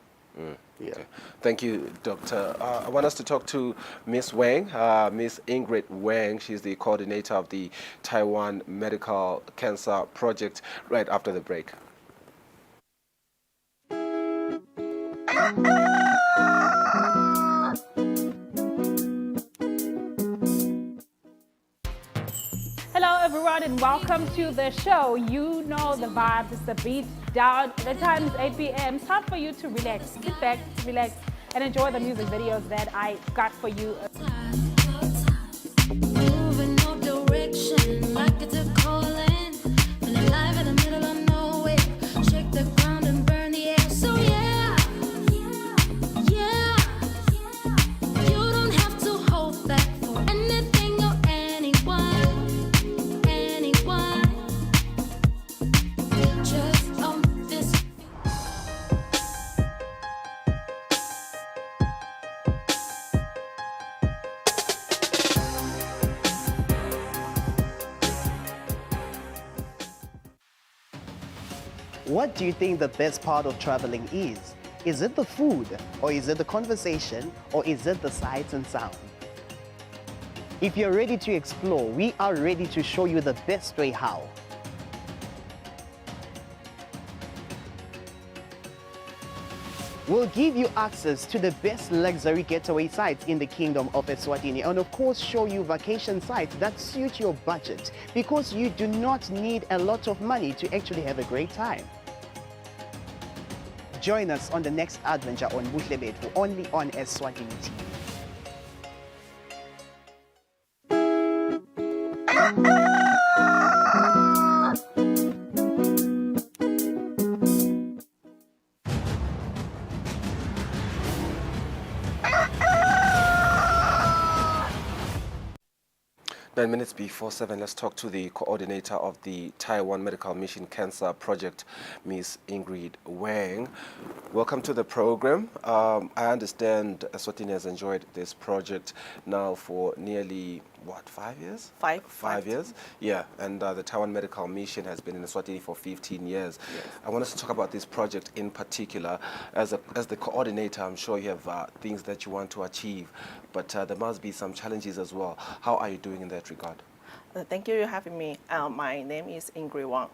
Okay. Thank you, Doctor. I want us to talk to Ms. Wang, Ms. Ingrid Wang. She's the coordinator of the Taiwan Medical Cancer Project, right after the break. Hello everyone and welcome to the show. You know the vibes, it's the beat down. The time is 8 p.m. It's time for you to relax. Sit back, relax, and enjoy the music videos that I got for you. Moving no direction, like it's a calling. Been alive in the middle of nowhere. Shake the ground and burn the air. So yeah, you don't have to hold back for anything or anyone. Just own this. What do you think the best part of traveling is? Is it the food, or is it the conversation, or is it the sights and sound? If you're ready to explore, we are ready to show you the best way how. We'll give you access to the best luxury getaway sites in the Kingdom of Eswatini, and of course show you vacation sites that suit your budget, because you do not need a lot of money to actually have a great time. Join us on the next adventure on Buhle Bethu, only on Eswatini TV. 9 minutes before 7, let's talk to the coordinator of the Taiwan Medical Mission Cancer Project, Ms. Ingrid Wang. Welcome to the program. I understand Eswatini has enjoyed this project now for nearly, 5 years? 5 years, yeah. And the Taiwan Medical Mission has been in Eswatini for 15 years. Yes. I want us to talk about this project in particular. As the coordinator, I'm sure you have things that you want to achieve, but there must be some challenges as well. How are you doing in that regard? Thank you for having me. My name is Ingrid Wang.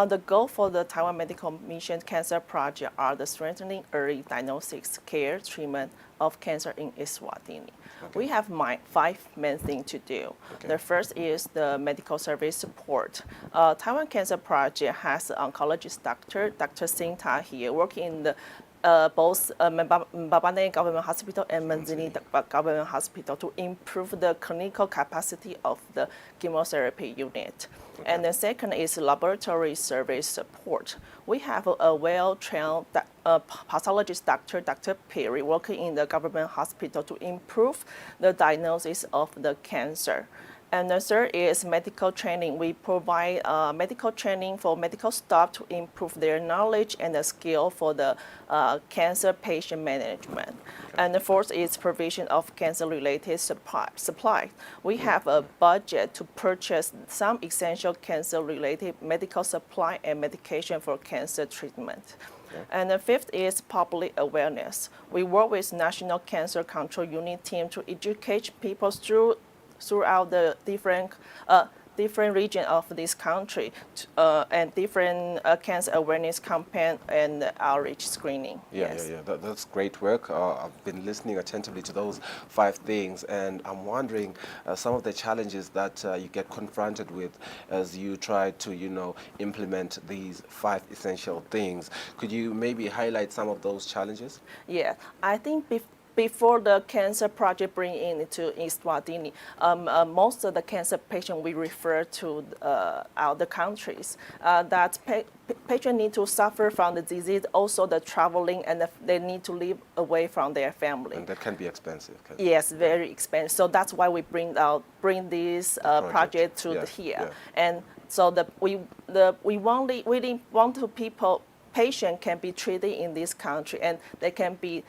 The goal for the Taiwan Medical Mission Cancer Project are the strengthening early diagnostics, care, treatment of cancer in Eswatini. Okay. We have 5 main things to do. Okay. The first is the medical service support. Taiwan Cancer Project has an oncologist doctor, Dr. Sinta here, working in the both Mbabane Government Hospital and Manzini Government Hospital to improve the clinical capacity of the chemotherapy unit. Okay. And the second is laboratory service support. We have a well-trained pathologist doctor, Dr. Perry, working in the government hospital to improve the diagnosis of the cancer. And the third is medical training. We provide medical training for medical staff to improve their knowledge and the skill for the cancer patient management. Okay. And the fourth is provision of cancer-related supply. We have a budget to purchase some essential cancer-related medical supply and medication for cancer treatment. Okay. And the fifth is public awareness. We work with National Cancer Control Unit team to educate people throughout the different region of this country and different cancer awareness campaign and outreach screening. Yeah, yes. That's great work. I've been listening attentively to those 5 things, and I'm wondering some of the challenges that you get confronted with as you try to, implement these 5 essential things. Could you maybe highlight some of those challenges? Yeah, I think before the cancer project bring into Eswatini, most of the cancer patients we refer to other countries. That patients need to suffer from the disease, also the traveling, and they need to live away from their family. And that can be expensive. Yes, very expensive. So that's why we bring this project to here. Yeah. And so we really want to patients can be treated in this country, and they can be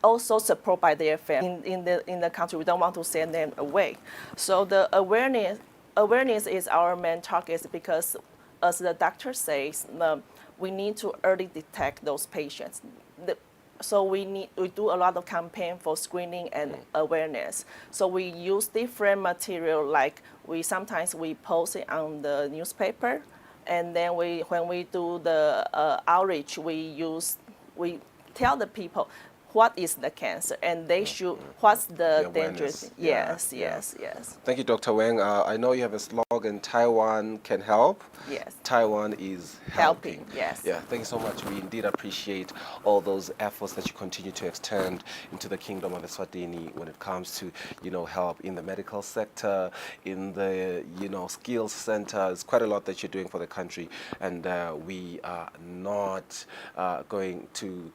also supported by their family in the country. We don't want to send them away. So the awareness is our main target, because, as the doctor says, we need to early detect those patients. So we do a lot of campaign for screening and awareness. So we use different material, like sometimes we post it on the newspaper, and then when we do the outreach, we tell the people what is the cancer, and they should, what's the dangerous. Yes. Thank you, Dr. Wang. I know you have a slogan, Taiwan can help. Yes. Taiwan is helping. Yes. Yeah, thank you so much. We indeed appreciate all those efforts that you continue to extend into the Kingdom of Eswatini when it comes to, help in the medical sector, in the, skills center. It's quite a lot that you're doing for the country, and we are not going to,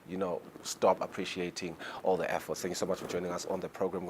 stop appreciating all the efforts. Thank you so much for joining us on the program.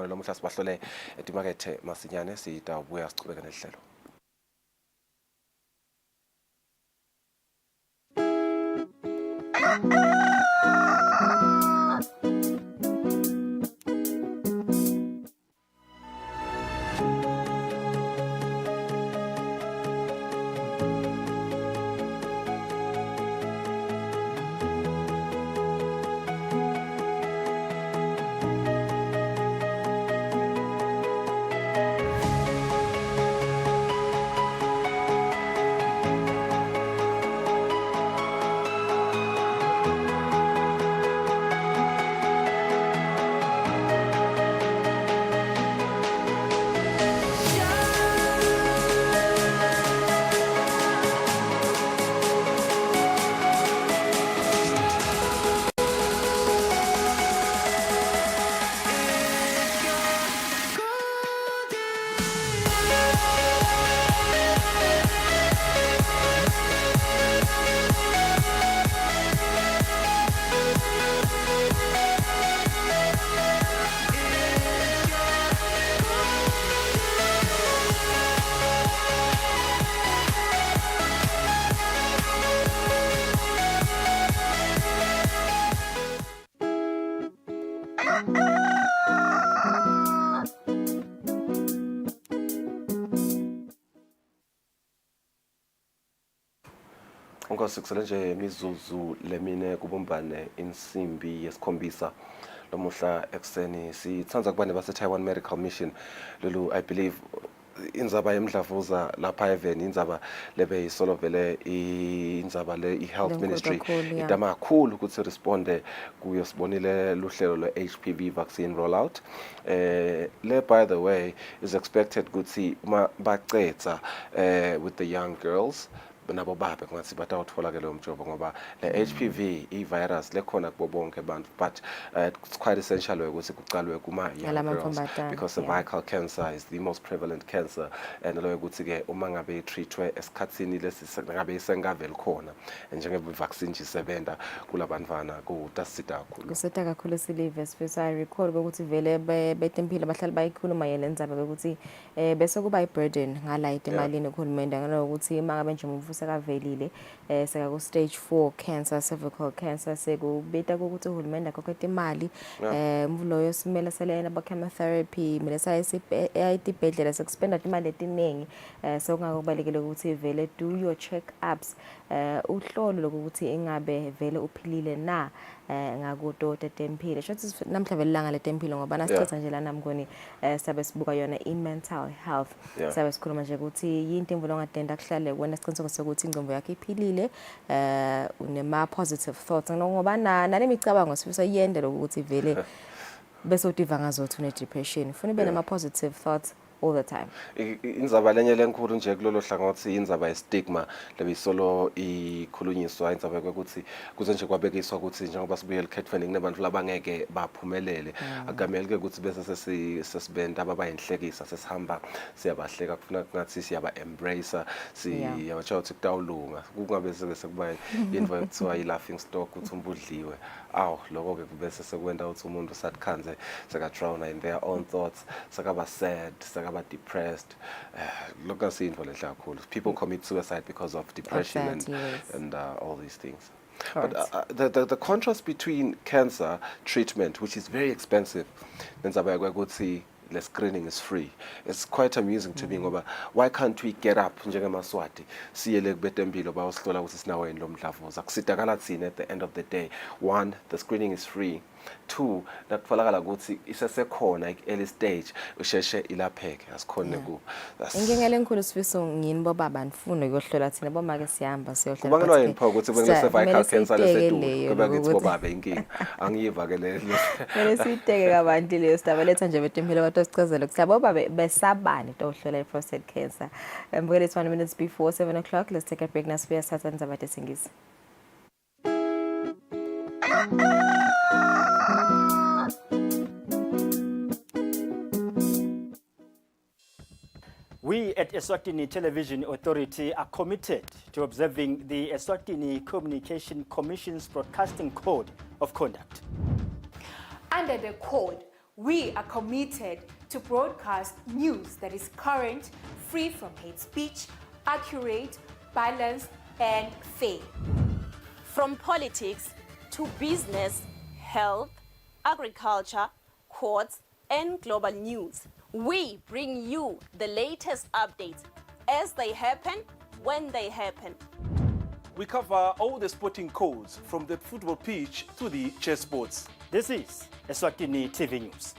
Unkosikisele nje imizuzu lemine kubumbane insimbi yesikhombisa lomuhla ekseni sithanza kubane base Taiwan Medical Mission lolu I believe inzaba yemdlavuza lapha even inzaba lebe isolovele inzaba le health ministry idama kakhulu ukuthi responde kuyo sibonile luhlelo lwe HPV vaccine rollout le by the way is expected ukuthi uma bacetha with the young girls nabo babe kungathi batawuthola ke lo mjovo ngoba le HPV i-virus lekhona kubo bonke abantu but it's quite essential ukuthi kucalwe kuma young girls because cervical cancer is the most prevalent cancer and lo ukuthi ke uma ngabe treatwe esikhatsini lesi ngabe isengaveli khona njengebe vaccine jisebenta kulabantwana kutasita kakhulu kuseta kakhulu silive sifisa I recall ukuthi vele betempile bahlali bayikhuluma yena ndzaba ukuthi bese kuba iburden ngala imalini ekhulumende ngalokuthi mangabe nje umvusa kavelile seka ku stage 4 cancer cervical cancer sekubita ukuthi uhulumende akhokhe imali mvulo simele selena ba chemotherapy mele sayisibhedlela sekuspenda imali etiningi sokungakubalekile ukuthi vele do your check ups uhlolo lokuthi ingabe vele uphilile na ngakuto tetempile shothi namhla vele langa letempilo ngoba nasicetha nje lana mngoni sabe sibuka yona i-mental health sabe sikhuluma nje ukuthi yinto imvulo ongadenda kuhlale wena siqiniseko sokuthi ingqondo yakhe iphilile unema positive thoughts ngoba nalemicabango sifisa yende lokuthi vele bese udiva ngazothi une depression ufuna ibe nama positive thoughts all the time inzaba lenye lenkulu nje kulolo hlangothi inzaba ye-stigma lebisolo ikhulunyiswa inzaba ukuthi kuze nje kwabekiswa ukuthi njengoba sibuye likhethweni kunabantu labangeke baphumelele akamele ke ukuthi bese sesibenda ababayinhlekisa sesihamba siyabahleka kufuna ngathi siyaba embrace siyabatsho ukuthi kutawulunga kungabe sekuba into ekuthiwa i-laughing stock ukuthi umbudliwe lokho ke bese sekwenda ukuthi umuntu satkhanze seka drown in their own thoughts sakaba sad sakaba depressed look at into le kakhulu people commit suicide because of depression and all these things. But the contrast between cancer treatment, which is very expensive, then the screening is free. It's quite amusing to me ngoba why can't we get up njengemaswati siyele kubetempilo bayosihlola ukuthi sinawo lo mdlavuza kusitakala thina at the end of the day. One, the screening is free. Two, nakutholakala ukuthi isesekhona early stage usheshe ilapheke asikhona ku ingengele enkulu sifiso ngini bo baba nifuna ukuyohlola thina bo make sihamba siyohlola kubangelwa yini pho ukuthi kube cervical cancer lesedulo kuba ngithi bo baba inkingi angiyiva ke le mele siteke kabantu leyo sitaba letha nje betempilo abantu sicazela ukuthi labo baba besabani tohlola i-prostate cancer. Mbukele 1 minutes before 7 o'clock. Let's take a break now. Sibuya satha ndzaba tesingisi. We at Eswatini Television Authority are committed to observing the Eswatini Communication Commission's Broadcasting Code of Conduct. Under the code, we are committed to broadcast news that is current, free from hate speech, accurate, balanced, and fair. From politics to business, health, agriculture, courts, and global news, we bring you the latest updates as they happen, when they happen. We cover all the sporting codes from the football pitch to the chessboards. This is Eswatini TV News.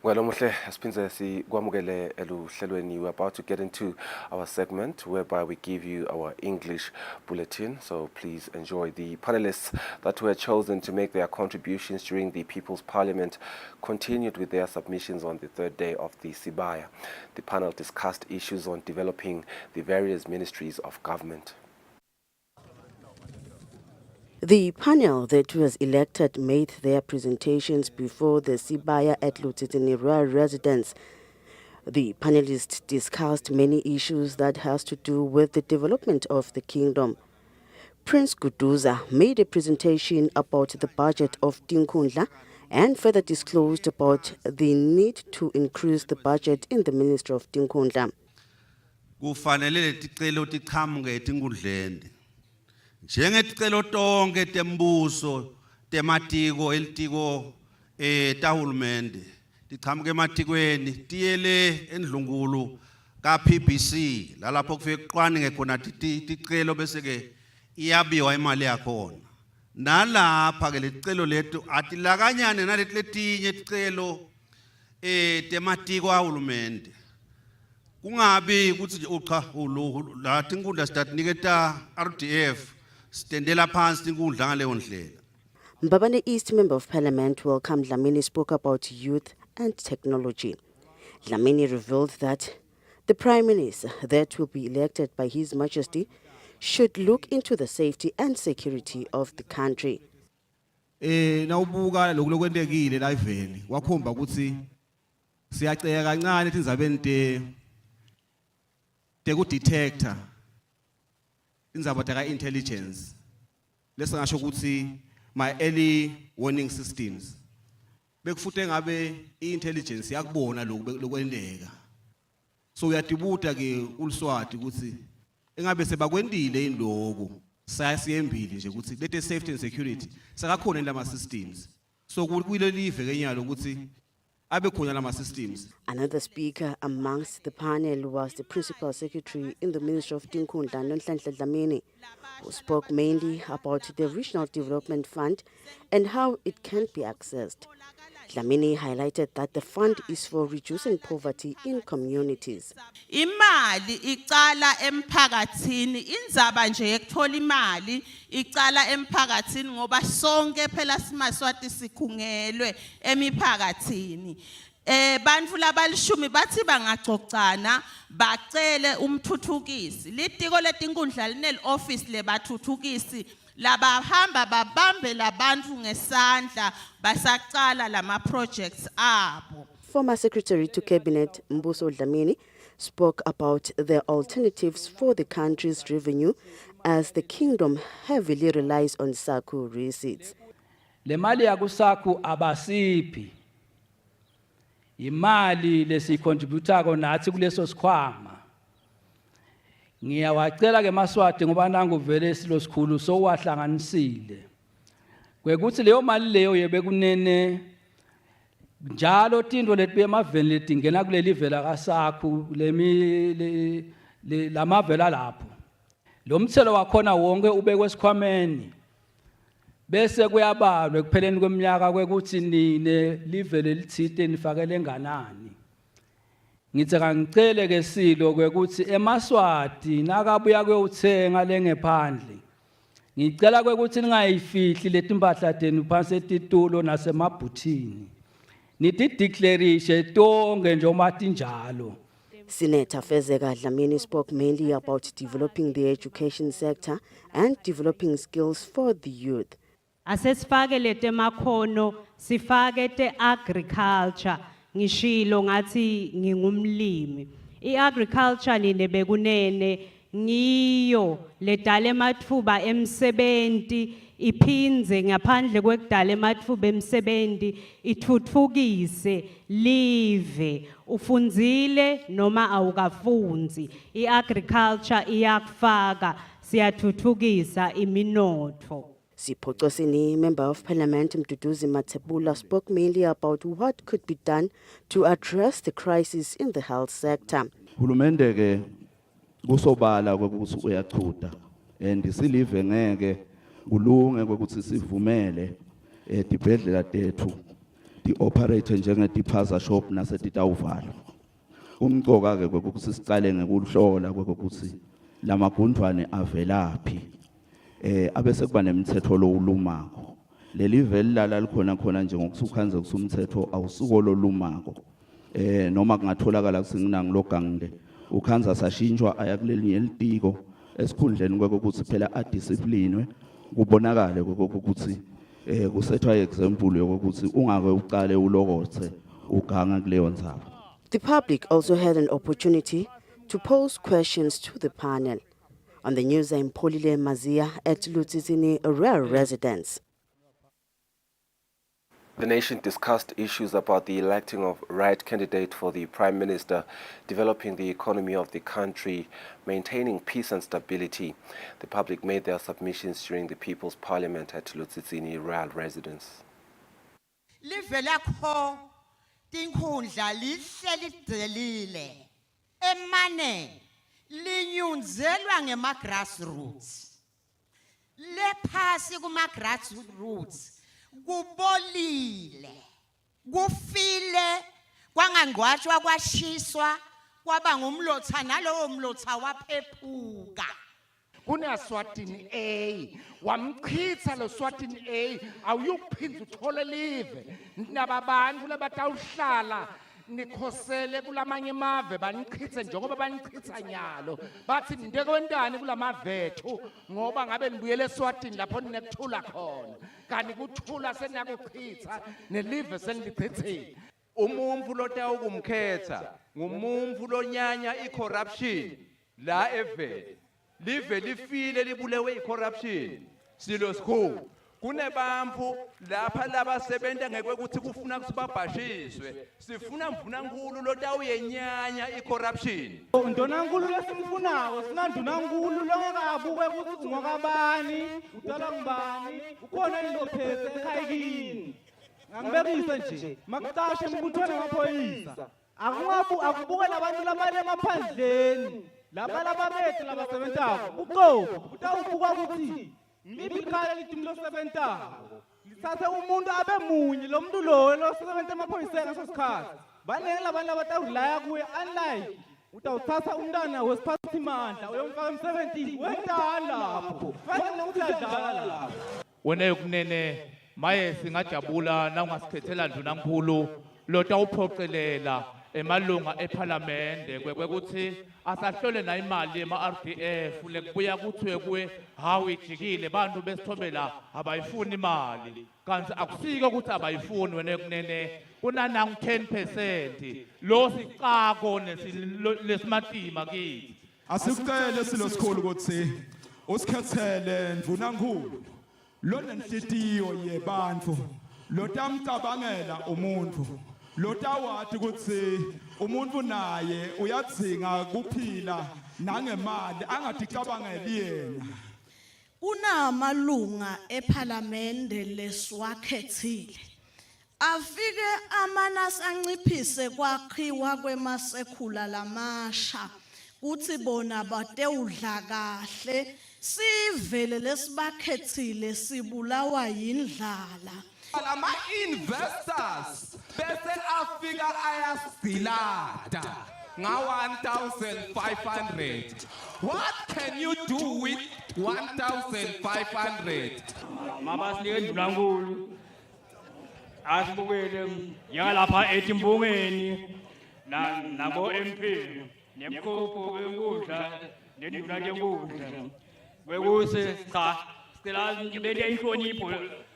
Well, we're about to get into our segment whereby we give you our English bulletin. So please enjoy. The panelists that were chosen to make their contributions during the People's Parliament continued with their submissions on the third day of the Sibaya. The panel discussed issues on developing the various ministries of government. The panel that was elected made their presentations before the Sibaya at Lutitini Royal Residence. The panelists discussed many issues that has to do with the development of the kingdom. Prince Guduza made a presentation about the budget of Tinkhundla and further disclosed about the need to increase the budget in the Ministry of Tinkhundla. Kufanele ticelo tiqhamuke etinkhundleni njengeticelo tonke tembuso tematiko elitiko tahulumende tiqhamuke ematikweni tiyele endlungulu ka PBC lalapho kufike kuqwaninge khona ticelo bese ke iyabiwa imali yakhona nalapha ke lecelo lethu atilakanyane naletinye ticelo tematiko ahulumende kungabi ukuthi ucha la tinkundla sitaniketa RDF stendela phansi tinkundla ngaleyo ndlela. Mbabane East Member of Parliament welcomed Dlamini spoke about youth and technology. Dlamini revealed that the Prime Minister that will be elected by His Majesty should look into the safety and security of the country. Nawubuka lokulokwentekile la iveni wakhomba ukuthi siyaceka kancane tindzabeni tekudetector indzaba taka intelligence lesingasho ukuthi my early warning systems bekufute ngabe intelligence yakubona lokwendeka so uyatibuta ke uLswati ukuthi engabe sebakwendile indoko sayasiyembili nje ukuthi lete safety and security sakakhona lama systems so kuyile live kenyalo ukuthi abe khona lama systems. Another speaker amongst the panel was the Principal Secretary in the Ministry of Tinkhundla, Nonhlanhla Dlamini, who spoke mainly about the Regional Development Fund and how it can be accessed. Dlamini highlighted that the fund is for reducing poverty in communities. Imali icala emphakathini indzaba nje yekuthola imali icala emphakathini ngoba sonke phela simaSwati sikhungelwe emiphakathini. Bantfu labalishumi bathi bangacocana bacele umthuthukisi litiko letinkundla linel office lebathuthukisi labahamba babambe labantu ngesandla basaqala lama projects abo. Former Secretary to Cabinet Mbuso Dlamini spoke about the alternatives for the country's revenue as the kingdom heavily relies on SACU receipts. Le mali yakuSACU abasiphi imali lesicontributako nathi kuleso sikhwama. Ngiyawacela ke maSwati ngoba nangu vele silo sikhulu so wahlanganisile. Kwekuthi leyo mali leyo yebekunene njalo tinto letibe emaveni letingena kuleli vela kaSACU lamavela lapho. Lo mthelo wakhona wonke ubekwe esikhwameni. Bese kuyabalwa ekupheleni kweminyaka kwekuthi nine livele lithite nifakele nganani. Ngithi kangicele ke silo kwekuthi emaswati nakabuya kuyothenga lengephandle. Ngicela kwekuthi ningayifihli letimpahla tenu phansi etitulo nasemabhuthini. Nithi declaration tonke nje omatinjalo. Senator Fezeka Dlamini spoke mainly about developing the education sector and developing skills for the youth. Asesifake lete makhono sifake te agriculture ngishilo ngathi ngingumlimi. I-agriculture nine bekunene ngiyo ledala ematfuba emsebenti iphinze ngaphandle kwekudala ematfuba emsebenti ithuthukise live ufundzile noma awukafunzi i-agriculture iyakufaka siyathuthukisa iminotfo. Sipochosini, Member of Parliament Mduduzi Mathebula, spoke mainly about what could be done to address the crisis in the health sector. Hulumende ke kusobala kwekuthi uyachutha and silive ngeke kulunge kwekuthi sivumele tibhedlela tethu di operate njenge diphaza shop nasetitawuvala. Umcoka ke kwekuthi sicale ngekuhlola kwekuthi lamagundwane avelaphi. Abese kuba nemithetho lo ulumako leli veli lala likhona khona nje ngokuthi ukhanze kusumthetho awusuko lo lumako noma kungatholakala kusingina ngilogangde ukhanza sashintshwa aya kuleli elitiko esikhundleni kwekuthi phela adisciplinwe kubonakale ukuthi kusethwa example yokuthi ungake uqale ulokothe uganga kuleyo ndzaba. The public also had an opportunity to pose questions to the panel. On the news, I'm Polile Mazia at Lutsitsini Rural Residence. The nation discussed issues about the electing of right candidate for the Prime Minister, developing the economy of the country, maintaining peace and stability. The public made their submissions during the People's Parliament at Lutsitsini Rural Residence. Tinkhundla lihleli ligcelile emane linyunzelwa ngema grassroots lephasi kuma grassroots kubolile kufile kwangangqwatshwa kwashiswa kwaba ngumlotha nalowo mlotha waphephuka. Eswatini A wamchitha lo Eswatini A awuyuphinda uthole live nababantu labatawuhlala nikhosele kulamanye mave banichithe njengoba banichitha nyalo bathi ndekwentani kulamavethu ngoba ngabe nibuyele eSwatini lapho ninekuthula khona kanti kuthula senakuchitha nelive senilichithile. Umuntfu lotawukumkhetha ngumuntfu lonyanya icorruption la evele live lifile libulewe icorruption silo sikhulu kunebantfu lapha labasebenta ngekuthi kufuna ukuthi babhashiswe sifuna mvunankulu lotawuyenyanya icorruption. Ndonankulu lesimfunako sinandunankulu longakabuke ukuthi ungakabani udala ngibani ukhona into phethe ekhaya kini ngangibekise nje makucashe embuthweni wamaphoyisa akubuke labantu labale emaphandleni laba bethu labasebentako uqobo utawubuka ukuthi ngiliphi ikhaya lithi losebentako lithathe umuntu abe munye lo muntu lo losebenta emaphoyiseni ngaso sikhathi banele labantu abatawulaya kuye unlike utawuthatha umntana wesiphathimandla uyomfaka emsebenzini wendala lapho fanele ukuthi adlala lapho. Wena yokunene maye singajabula na ungasikhethela ndunankulu lotawuphoqelela emalunga eParliament kwekuthi asahlole na imali ema-RDF lekubuya kuthiwe kuwe hawu ijikile bantu besithobela abayifuni imali kanti akusike ukuthi abayifuni wena yokunene kunanangu 10% lo sicako lesimatima kithi. Asikucele silo sikhulu ukuthi usikhethele ndunankulu lonenhlitiyo yebantu lotamcabangela umuntu lotawathi ukuthi umuntu naye uyadzinga kuphila nangemali angaticabangeli yena. Kunamalunga eParliamente leswakhethile afike amanas anciphise kwakhiwa kwemasekhula lamasha kuthi bona batewudla kahle sivele lesibakhethile sibulawa yindlala. Investors bese afika ayasilada nga 1,500. What can you do with 1,500? Mabasilike ndunankulu asibukele njengalapha etimbungeni nabo MP nemkhopho enkundla neduna lenkundla kwekuse cha sicela ngibeke inhlonipho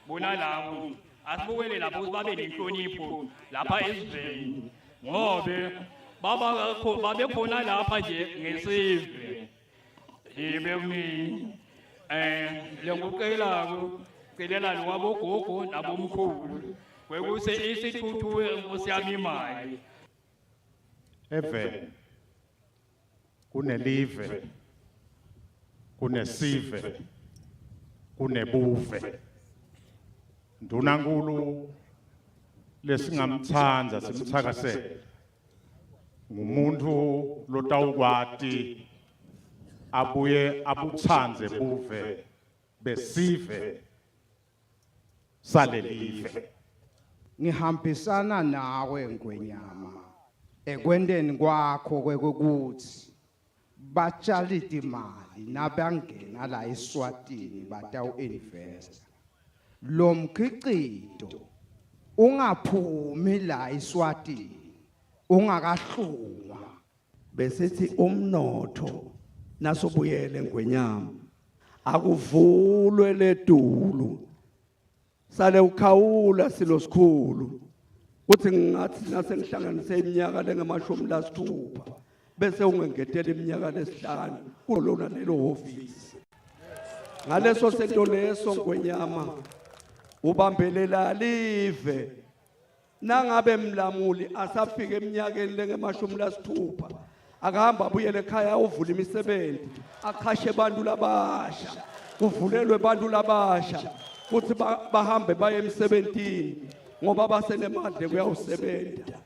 bona labo asibukele lapho ukuthi babe nenhlonipho lapha esiveni ngobe babe khona lapha nje ngesive yibe kumini lengucelako celela lokwabogogo nabomkhulu kwekuse isithuthu ngosiyami imali evele kunelive kunesive kunebuve ndunankulu lesingamthandza simthakasele ngumuntu lotawukwati abuye abuthandze buve besive salelive. Ngihambisana nawe Ngwenyama ekwendeni kwakho kwekuthi batshali imali nabangena la eSwatini batawu invest lo mkhicito ungaphumi la eSwatini ungakahlungwa besithi umnotho nasobuyele Ngwenyama akuvulwe ledulu sale ukhawula silo sikhulu kuthi ngathi nasengihlanganise iminyaka lengamashumi lasithupha bese ungengetela iminyaka lesihlanu kulona lelo office ngaleso sento leso Ngwenyama ubambelela live nangabe mlamuli asafika eminyakeni lengamashumi lasithupha akahamba abuyele ekhaya uvula imisebenzi aqhashe abantu labasha kuvulelwe abantu labasha futhi bahambe baye emsebenzini ngoba basenemandla kuyawusebenza.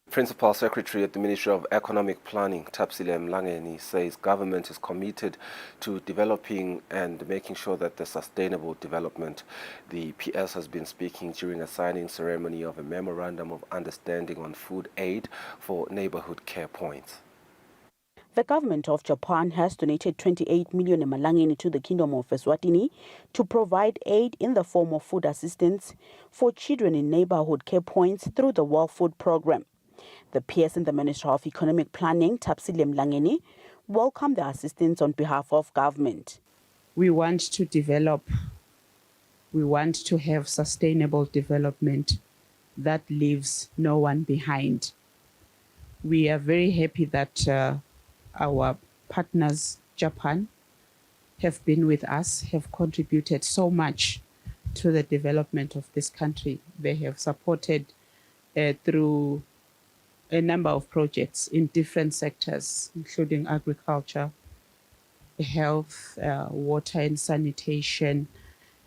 Principal Secretary at the Ministry of Economic Planning, Kusile Mlangeni, says government is committed to developing and making sure that there's sustainable development. The PS has been speaking during a signing ceremony of a memorandum of understanding on food aid for neighborhood care points. The government of Japan has donated 28 million emalangeni to the Kingdom of Eswatini to provide aid in the form of food assistance for children in neighborhood care points through the World Food Program. The PS in the Ministry of Economic Planning, Kusile Mlangeni, welcomed the assistance on behalf of government. We want to develop, we want to have sustainable development that leaves no one behind. We are very happy that our partners, Japan, have been with us, have contributed so much to the development of this country. They have supported through a number of projects in different sectors, including agriculture, health, water and sanitation,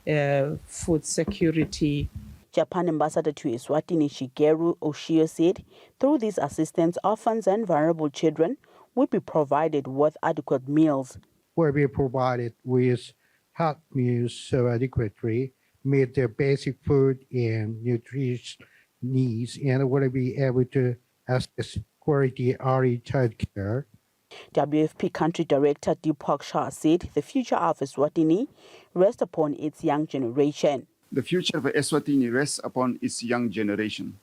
food security. Japan Ambassador to Eswatini Shigeru Oshio said, through this assistance, orphans and vulnerable children will be provided with adequate meals. Will be provided with hot meals so adequately meet their basic food and nutrition needs, and will be able to access quality early child care. WFP Country Director Deepak Shah said the future of Eswatini rests upon its young generation. The future of Eswatini rests upon its young generation.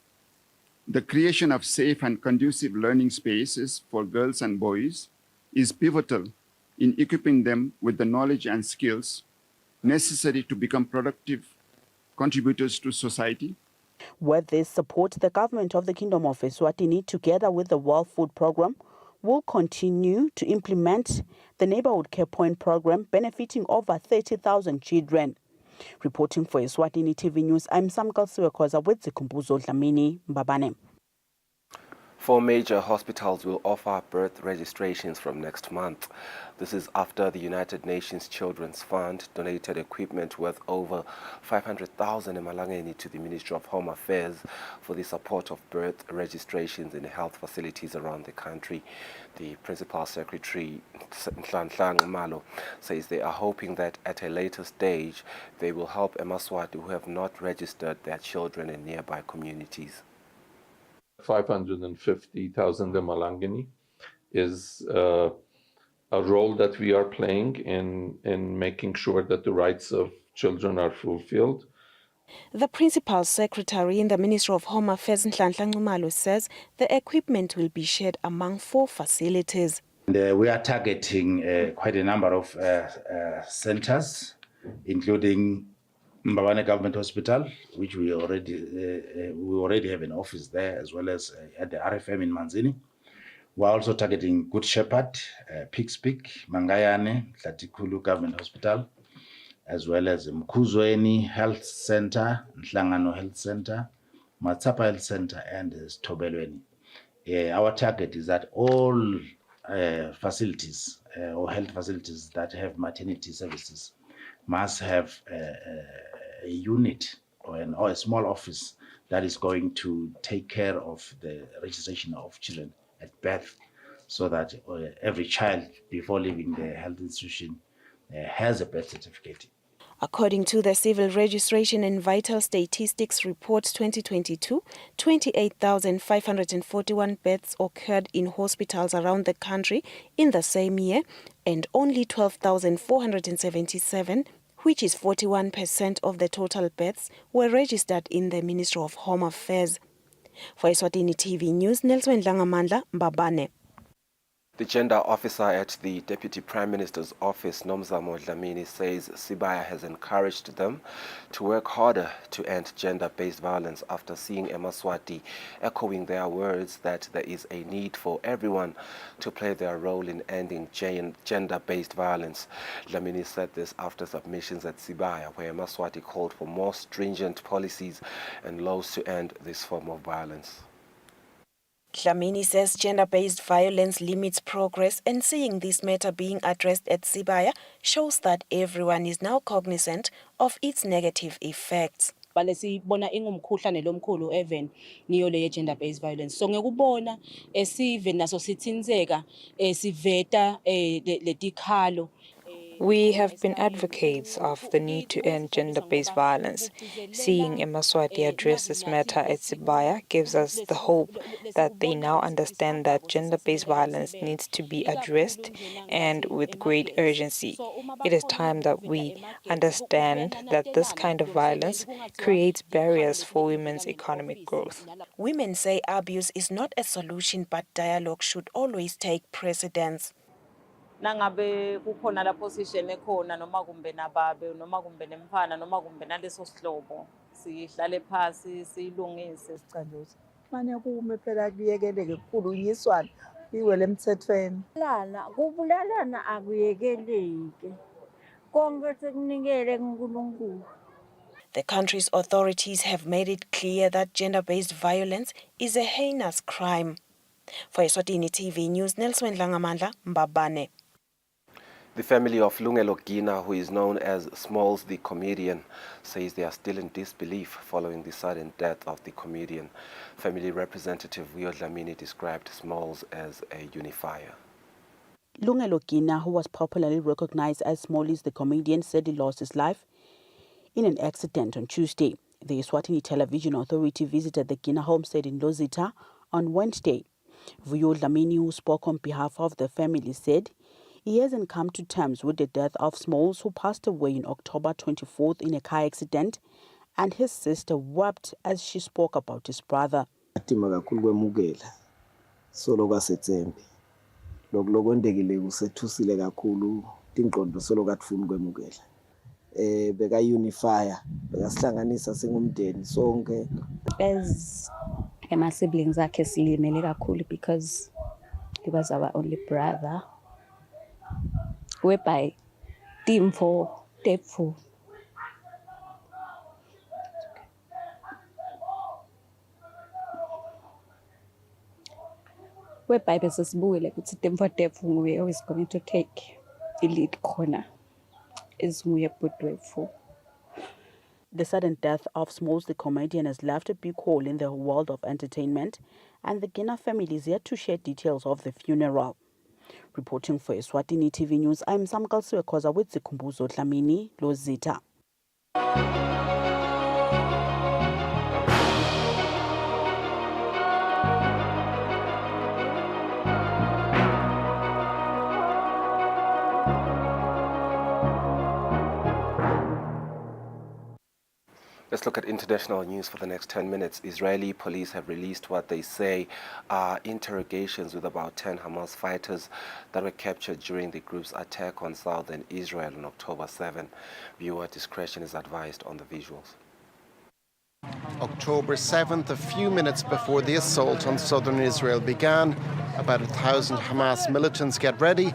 The creation of safe and conducive learning spaces for girls and boys is pivotal in equipping them with the knowledge and skills necessary to become productive contributors to society. With this support, the government of the Kingdom of Eswatini, together with the World Food Program, will continue to implement the Neighborhood Care Point program benefiting over 30,000 children. Reporting for Eswatini TV News, I'm Samkal Siwekoza with Zikumbuzo Dlamini Mbabane. 4 major hospitals will offer birth registrations from next month. This is after the United Nations Children's Fund donated equipment worth over 500,000 emalangeni to the Ministry of Home Affairs for the support of birth registrations in health facilities around the country. The Principal Secretary, Nhlanhla Malo, says they are hoping that at a later stage they will help eMaswati who have not registered their children in nearby communities. 550,000 emalangeni is a role that we are playing in making sure that the rights of children are fulfilled. The Principal Secretary in the Ministry of Home Affairs, Nhlanhla Nxumalo, says the equipment will be shared among 4 facilities. And, we are targeting quite a number of centers, including Mbabane Government Hospital, which we already have an office there, as well as at the RFM in Manzini. We're also targeting Good Shepherd, Pigs Peak, Mangayane, Tlatikulu Government Hospital, as well as Mkuzweni Health Center, Nhlangano Health Center, Matsapa Health Center, and Tobelweni. Our target is that all facilities or health facilities that have maternity services must have a unit or a small office that is going to take care of the registration of children at birth, so that every child before leaving the health institution has a birth certificate. According to the Civil Registration and Vital Statistics Report 2022, 28,541 births occurred in hospitals around the country in the same year, and only 12,477, which is 41% of the total births, were registered in the Ministry of Home Affairs. For Eswatini TV News, Nelson Langamandla, Mbabane. The gender officer at the Deputy Prime Minister's office, Nomzamo Dlamini, says Sibaya has encouraged them to work harder to end gender-based violence after seeing Eswatini echoing their words that there is a need for everyone to play their role in ending gender-based violence. Dlamini said this after submissions at Sibaya, where Eswatini called for more stringent policies and laws to end this form of violence. Dlamini says gender-based violence limits progress, and seeing this matter being addressed at Sibaya shows that everyone is now cognizant of its negative effects. Balesibona ingumkhuhlane lomkhulu even niyo le gender based violence so ngekubona sive naso sithinseka siveta letikhalo. We have been advocates of the need to end gender-based violence. Seeing Eswatini address this matter at Sibaya gives us the hope that they now understand that gender-based violence needs to be addressed and with great urgency. It is time that we understand that this kind of violence creates barriers for women's economic growth. Women say abuse is not a solution, but dialogue should always take precedence. Nangabe kukhona la position ekhona noma kumbe nababe noma kumbe nemfana noma kumbe naleso sihlobo sihlale phasi silungise sicanjuse manje kume phela kuyekeleke kukhulunyiswana iwele emthethweni lana kubulalana akuyekeleke konke sekunikele kuNkulunkulu. The country's authorities have made it clear that gender-based violence is a heinous crime. For Eswatini TV News, Nelson Langamandla, Mbabane. The family of Lungelo Gina, who is known as Smalls the comedian, says they are still in disbelief following the sudden death of the comedian. Family representative Vio Dlamini described Smalls as a unifier. Lungelo Gina, who was popularly recognized as Smalls the comedian, said he lost his life in an accident on Tuesday. The Eswatini Television Authority visited the Gina homestead in Lozita on Wednesday. Vio Dlamini, who spoke on behalf of the family, said he hasn't come to terms with the death of Smalls, who passed away on October 24th in a car accident, and his sister wept as she spoke about his brother. As my siblings akhe silimele kakhulu because he was our only brother. Whereby team for Tefu. Whereby besasibuyele ukuthi team for Tefu nguye always going to take the lead corner is nguye Budwefu. The sudden death of Smalls the comedian has left a big hole in the world of entertainment, and the Gina family is yet to share details of the funeral. Reporting for Eswatini TV News, I'm Samkalsiwe Khoza with Zikhumbuzo Dlamini, Lozita. Let's look at international news for the next 10 minutes. Israeli police have released what they say are interrogations with about 10 Hamas fighters that were captured during the group's attack on southern Israel on October 7. Viewer discretion is advised on the visuals. October 7th, a few minutes before the assault on southern Israel began, about 1,000 Hamas militants get ready.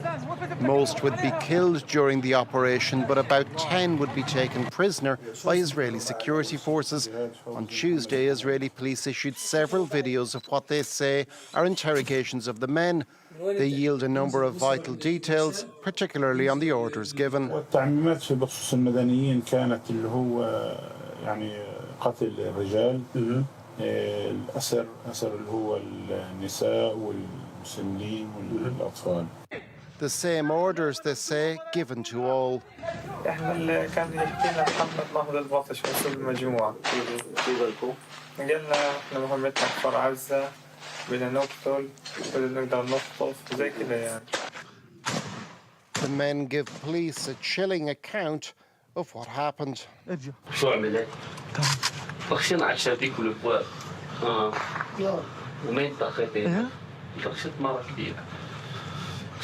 Most would be killed during the operation, but about 10 would be taken prisoner by Israeli security forces. On Tuesday, Israeli police issued several videos of what they say are interrogations of the men. They yield a number of vital details, particularly on the orders given. قتل الرجال الأسر اللي هو النساء والمسنين والأطفال. The same orders, they say, given to all. احنا كان يحكينا محمد ناخذ البطش ونسوي المجموعة. قالنا احنا مهمتنا كفر عزة بدنا نقتل بدنا نقدر نخطف زي كذا يعني. The men give police a chilling account of what happened. شو عملت؟ بخشنا على الشبيك والابواب ومين طاقتين؟ طخشت مرة كبيرة.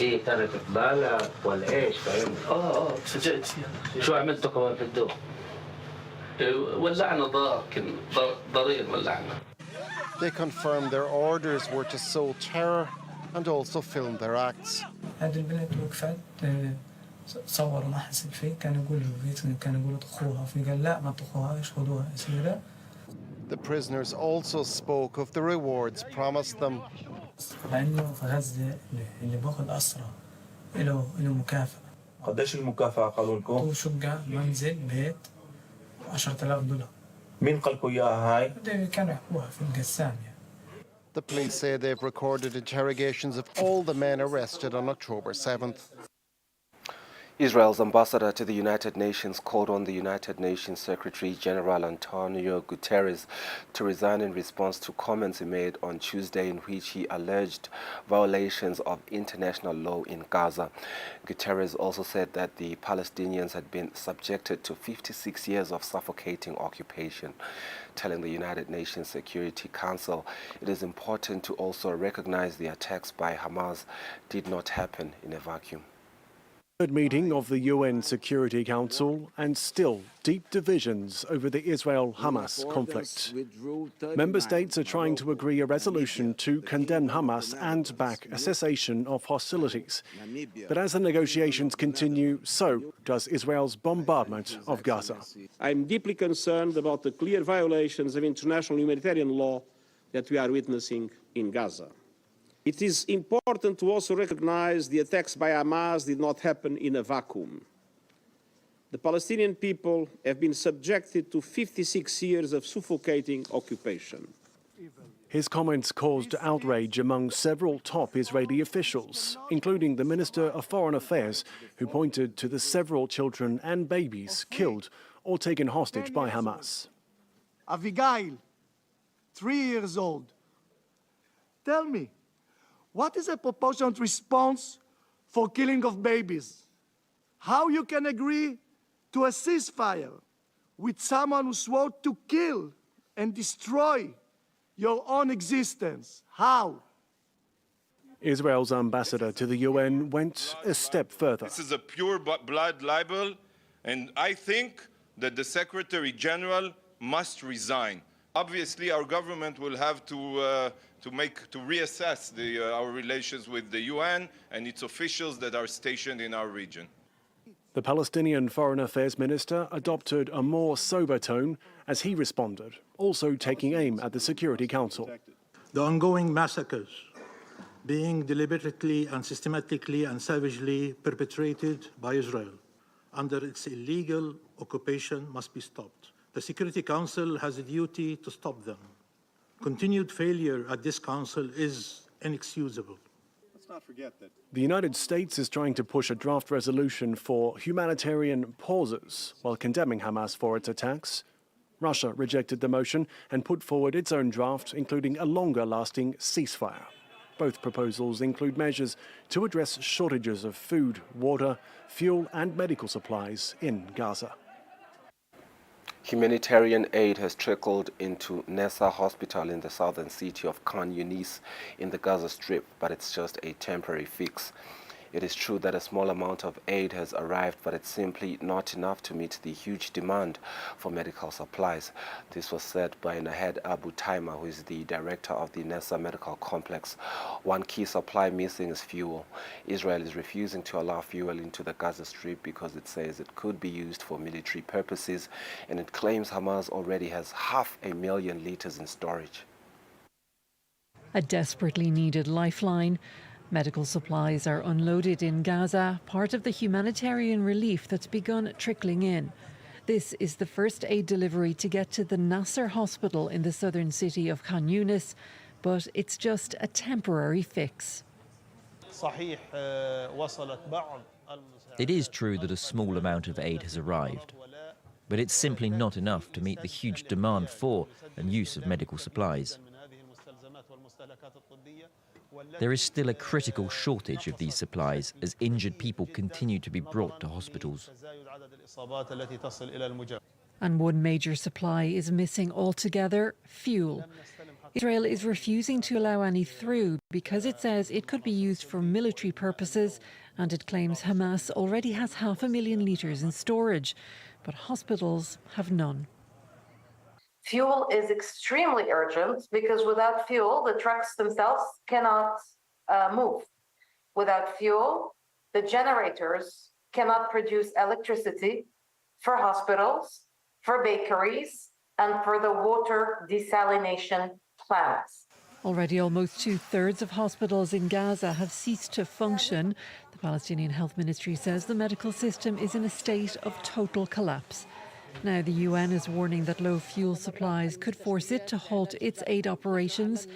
ايه كانت قبالة ولا ايش فاهم؟ تفاجأت فيها. شو عملتوا كمان في الدور؟ ولعنا ضرير ولعنا. They confirmed their orders were to sow terror and also film their acts. هذه البنت وقفت صوروا ما حسب فيه كانوا يقولوا طخوها فيه قال لا ما طخوهاش خذوها اسيره. The prisoners also spoke of the rewards promised them. لأنه في غزة اللي باخذ أسرى له مكافأة. قديش المكافأة قالوا لكم؟ شقة منزل بيت $10,000. مين قال لكم إياها هاي؟ كانوا يحكوها في القسام. The police say they've recorded interrogations of all the men arrested on October 7th. Israel's ambassador to the United Nations called on the United Nations Secretary-General Antonio Guterres to resign in response to comments he made on Tuesday in which he alleged violations of international law in Gaza. Guterres also said that the Palestinians had been subjected to 56 years of suffocating occupation, telling the United Nations Security Council it is important to also recognize the attacks by Hamas did not happen in a vacuum. Third meeting of the UN Security Council and still deep divisions over the Israel-Hamas conflict. Member states are trying to agree a resolution to condemn Hamas and back a cessation of hostilities. But as the negotiations continue, so does Israel's bombardment of Gaza. I'm deeply concerned about the clear violations of international humanitarian law that we are witnessing in Gaza. It is important to also recognize the attacks by Hamas did not happen in a vacuum. The Palestinian people have been subjected to 56 years of suffocating occupation. His comments caused outrage among several top Israeli officials, including the Minister of Foreign Affairs, who pointed to the several children and babies killed or taken hostage by Hamas. Abigail, 3 years old. Tell me, what is a proportionate response for killing of babies? How you can agree to a ceasefire with someone who swore to kill and destroy your own existence? How? Israel's ambassador to the UN went a step further. This is a pure blood libel, and I think that the Secretary General must resign. Obviously, our government will have to reassess our relations with the UN and its officials that are stationed in our region. The Palestinian Foreign Affairs Minister adopted a more sober tone as he responded, also taking aim at the Security Council. The ongoing massacres being deliberately and systematically and savagely perpetrated by Israel under its illegal occupation must be stopped. The Security Council has a duty to stop them. Continued failure at this council is inexcusable. Let's not forget that the United States is trying to push a draft resolution for humanitarian pauses while condemning Hamas for its attacks. Russia rejected the motion and put forward its own draft, including a longer-lasting ceasefire. Both proposals include measures to address shortages of food, water, fuel and medical supplies in Gaza. Humanitarian aid has trickled into Nessa Hospital in the southern city of Khan Yunis in the Gaza Strip, but it's just a temporary fix. It is true that a small amount of aid has arrived, but it's simply not enough to meet the huge demand for medical supplies. This was said by Nahed Abu Taima, who is the director of the Nessa Medical Complex. One key supply missing is fuel. Israel is refusing to allow fuel into the Gaza Strip because it says it could be used for military purposes, and it claims Hamas already has 500,000 liters in storage. A desperately needed lifeline. Medical supplies are unloaded in Gaza, part of the humanitarian relief that's begun trickling in. This is the first aid delivery to get to the Nasser Hospital in the southern city of Khan Yunis, but it's just a temporary fix. It is true that a small amount of aid has arrived, but it's simply not enough to meet the huge demand for and use of medical supplies. There is still a critical shortage of these supplies as injured people continue to be brought to hospitals. And one major supply is missing altogether: fuel. Israel is refusing to allow any through because it says it could be used for military purposes, and it claims Hamas already has 500,000 litres in storage, but hospitals have none. Fuel is extremely urgent because without fuel, the trucks themselves cannot move. Without fuel, the generators cannot produce electricity for hospitals, for bakeries, and for the water desalination plants. Already almost 2/3 of hospitals in Gaza have ceased to function. The Palestinian Health Ministry says the medical system is in a state of total collapse. Now the UN is warning that low fuel supplies could force it to halt its aid operations.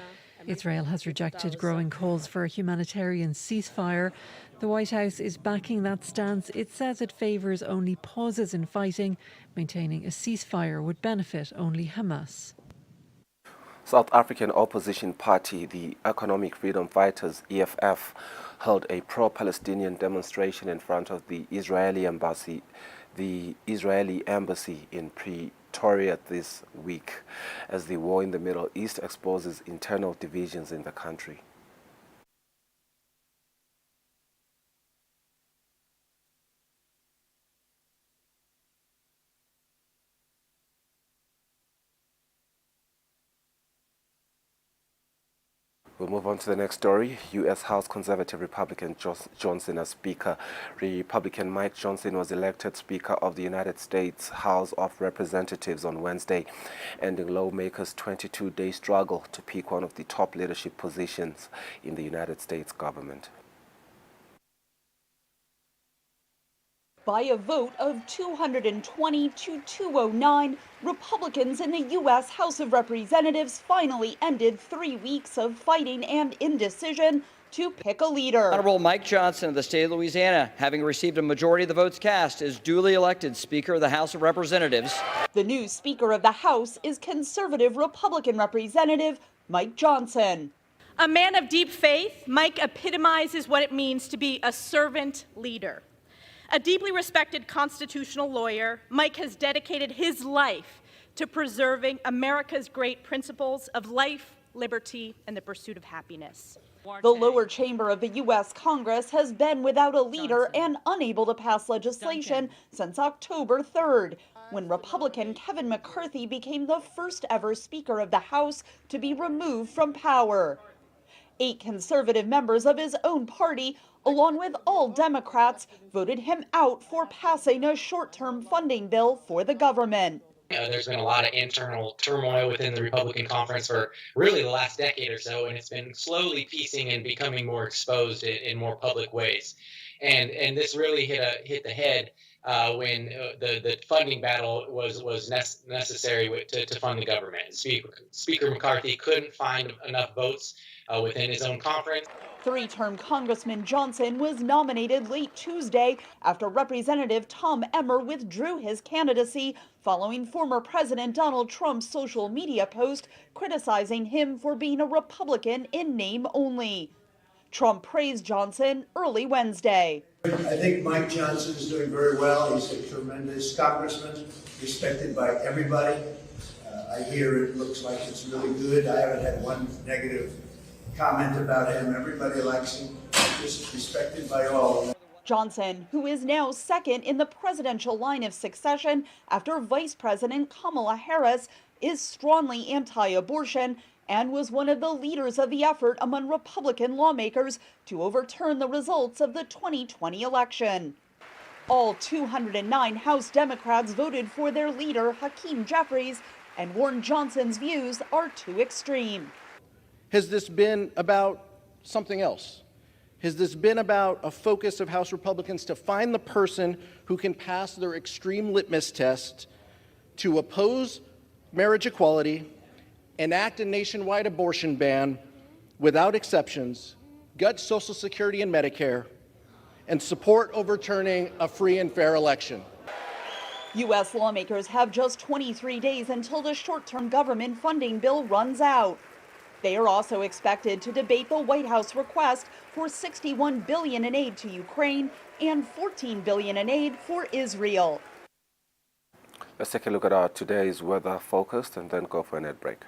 Israel has rejected growing calls for a humanitarian ceasefire. The White House is backing that stance. It says it favours only pauses in fighting. Maintaining a ceasefire would benefit only Hamas. South African opposition party, the Economic Freedom Fighters, EFF, held a pro-Palestinian demonstration in front of the Israeli embassy in Pretoria this week, as the war in the Middle East exposes internal divisions in the country. We'll move on to the next story. U.S. House Conservative Republican Johnson as Speaker. Republican Mike Johnson was elected Speaker of the United States House of Representatives on Wednesday, ending lawmakers' 22-day struggle to pick one of the top leadership positions in the United States government. By a vote of 220 to 209, Republicans in the U.S. House of Representatives finally ended 3 weeks of fighting and indecision to pick a leader. Honorable Mike Johnson of the state of Louisiana, having received a majority of the votes cast, is duly elected Speaker of the House of Representatives. The new Speaker of the House is conservative Republican Representative Mike Johnson. A man of deep faith, Mike epitomizes what it means to be a servant leader. A deeply respected constitutional lawyer, Mike has dedicated his life to preserving America's great principles of life, liberty, and the pursuit of happiness. The lower chamber of the U.S. Congress has been without a leader and unable to pass legislation since October 3rd, when Republican Kevin McCarthy became the first ever Speaker of the House to be removed from power. 8 conservative members of his own party, along with all Democrats, voted him out for passing a short-term funding bill for the government. There's been a lot of internal turmoil within the Republican conference for really the last decade or so, and it's been slowly piecing and becoming more exposed in more public ways. And this really hit the head when the funding battle was necessary to fund the government. Speaker McCarthy couldn't find enough votes within his own conference. 3-term Congressman Johnson was nominated late Tuesday after Representative Tom Emmer withdrew his candidacy following former President Donald Trump's social media post criticizing him for being a Republican in name only. Trump praised Johnson early Wednesday. I think Mike Johnson is doing very well. He's a tremendous congressman, respected by everybody. I hear it looks like it's really good. I haven't had one negative comment about him. Everybody likes him. Just respected by all. Johnson, who is now second in the presidential line of succession after Vice President Kamala Harris, is strongly anti-abortion and was one of the leaders of the effort among Republican lawmakers to overturn the results of the 2020 election. All 209 House Democrats voted for their leader, Hakeem Jeffries, and warned Johnson's views are too extreme. Has this been about something else? Has this been about a focus of House Republicans to find the person who can pass their extreme litmus test to oppose marriage equality, enact a nationwide abortion ban without exceptions, gut Social Security and Medicare, and support overturning a free and fair election? U.S. lawmakers have just 23 days until the short-term government funding bill runs out. They are also expected to debate the White House request for $61 billion in aid to Ukraine and $14 billion in aid for Israel. Let's take a look at our today's weather focused and then go for an ad break.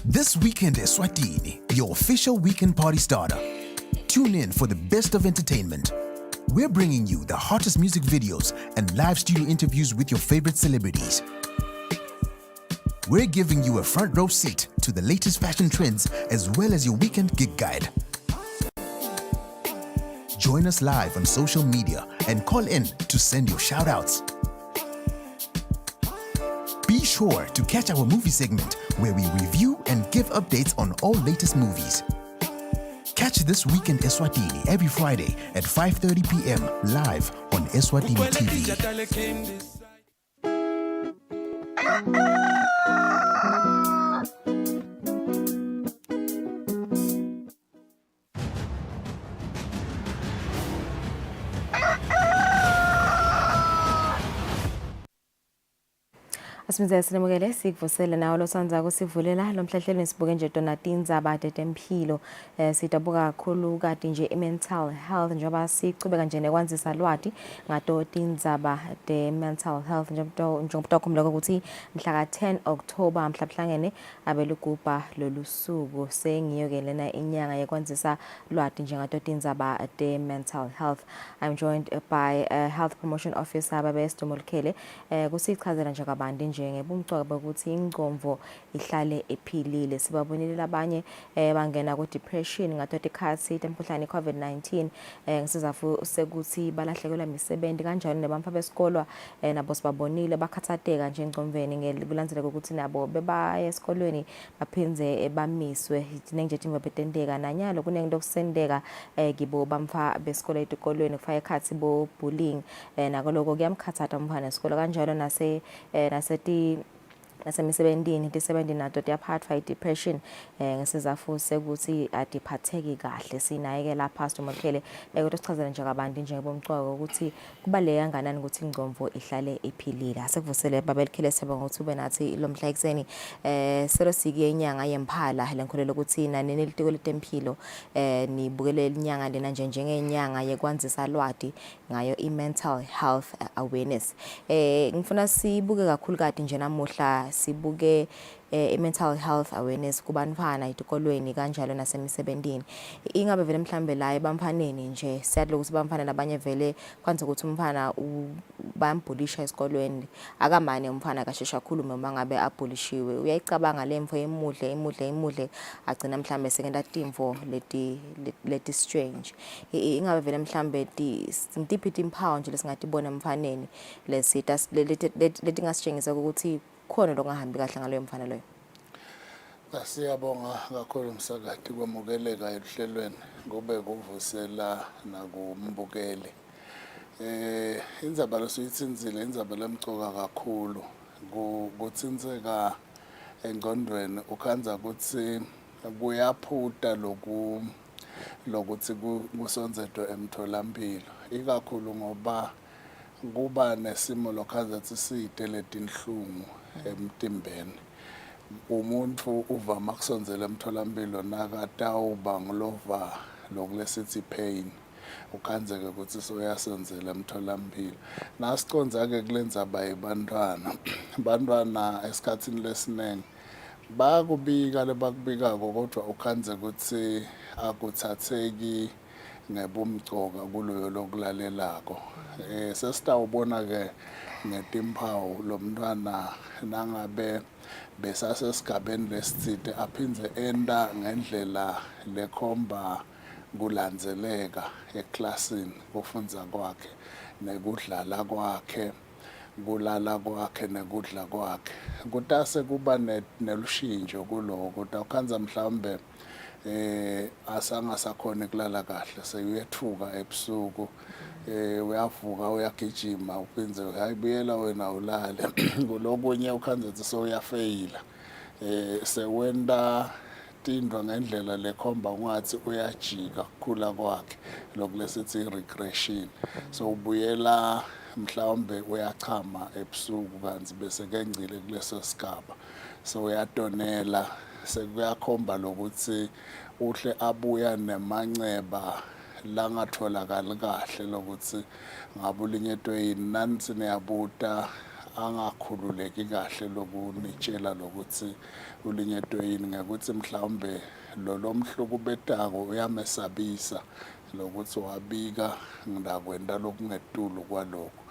This weekend is Eswatini, your official weekend party starter. Tune in for the best of entertainment. We're bringing you the hottest music videos and live studio interviews with your favorite celebrities. We're giving you a front row seat to the latest fashion trends as well as your weekend gig guide. Join us live on social media and call in to send your shout outs. Be sure to catch our movie segment where we review and give updates on all latest movies. Catch This Weekend Eswatini every Friday at 5:30 p.m. live on Eswatini TV. Asimizele sinemukele sikuvusele nawo losanza kusivulela lomhlahlelo sibuke nje Donatini Zabade tempilo sidabuka kakhulu kade nje mental health njengoba sicubeka nje nekwanzisa lwati ngaDonatini Zabade mental health njengoba kumloko ukuthi mhla ka 10 October mhlahlangene abelugubha lolusuku sengiyokelena inyanga yekwanzisa lwati njengaDonatini Zabade mental health. I'm joined by health promotion officer babestomolkele kusichazela nje kabandi njengebumcwa bokuthi ingqomvo ihlale ephilile sibabonile labanye bangena ku depression ngathothi ikhathi temkhuhlane COVID-19 ngisizafu sekuthi balahlekelwa imisebenzi kanjalo nebamfa besikolo nabo sibabonile bakhathateka nje engqomveni ngekulandzela ukuthi nabo bebaya esikolweni baphinze bamiswe nje timbe betendeka nanyalo kunento kusendeka kibo bamfa besikolo etikolweni kufaka ikhathi bo bullying nakoloko kuyamkhathatha umfana esikolo kanjalo nasemisebenzini tisebenzini nato tiyaphathwa depression ngesizafu sekuthi adiphatheki kahle sinayeke lapha stomokele kodwa sichazela nje kabantu njengebomcwako ukuthi kubaleka kanganani ukuthi ingqomvo ihlale ephilile asekuvusele babelikhele seba ngokuthi ube nathi lo mhla ekseni selo sikiye inyanga yemphala lenkolelo ukuthi nani nelitiko letempilo nibukele inyanga lena nje njengenyanga yekwanzisa lwati ngayo i-mental health awareness ngifuna sibuke kakhulu kade nje namuhla sibuke mental health awareness kubantwana etikolweni kanjalo nasemisebenzini ingabe vele mhlambe la ebamfaneni nje siyadla ukuthi bamfana nabanye vele kwanze ukuthi umfana bayambhulisha esikolweni akamane umfana kashesha khulume uma ngabe abhulishiwe uyayicabanga lemvo emuhle agcina mhlambe sekenda timvo leti strange ingabe vele mhlambe ngitiphi impawu nje lesingatibona emfaneni lesita leti ngasitshengisa ukuthi khona longahambi kahle ngaloyo mfana loyo. Siyabonga kakhulu umsakati kwamukeleka ehlelweni kube kuvusela nakumbukeli. Indzaba lesiyitsinzile indzaba lemcoka kakhulu kutsinzeka engqondweni ukhanza ukuthi kuyaphuta lokuthi kusonzetwe emtholampilo ikakhulu ngoba kuba nesimo lokhanza siside letinhlungu emtimbeni umuntu uvama kusonzela emtholampilo nakatawuba ngilova lokulesithi pain ukhanzeke ukuthi soyasenzela emtholampilo. Nasiconza-ke kulendzaba yebantwana bantwana esikhathini lesiningi bakubika lebakubikako kodwa ukhanzeka ukuthi akuthatheki ngebumcoka kuloyo lokulalelako. Sesitawubona-ke ngetimpawu lo mntwana nangabe besasesigabeni lesitsite aphindze enta ngendlela lekhomba kulandzeleka eklasini kufundza kwakhe nekudlala kwakhe kulala kwakhe nekudla kwakhe. Kutase kuba nelushintsho kuloko kodwa ukhanza mhlawumbe asangasakhona kulala kahle seyuyethuka ebusuku uyavuka uyagijima uphindze hayibuyela wena ulale kulokunye ukhanza ukuthi sewuyafeyila sewenta tindwa ngendlela lekhomba ungathi uyajika kukhula kwakhe lokhu lesithi regression so ubuyela mhlawumbe uyachama ebusuku kanti bese kengcile kuleso sigaba so uyatonela sekuyakhomba lokuthi uhle abuya nemanceba langatholakali kahle lokuthi ngabe ulinyetwe yini nanithi niyabuta angakhululeki kahle lokunitshela lokuthi ulinyetwe yini ngekuthi mhlawumbe lo mhluku betako uyamesabisa lokuthi wabika ngidakwenta lokungetulu kwaloko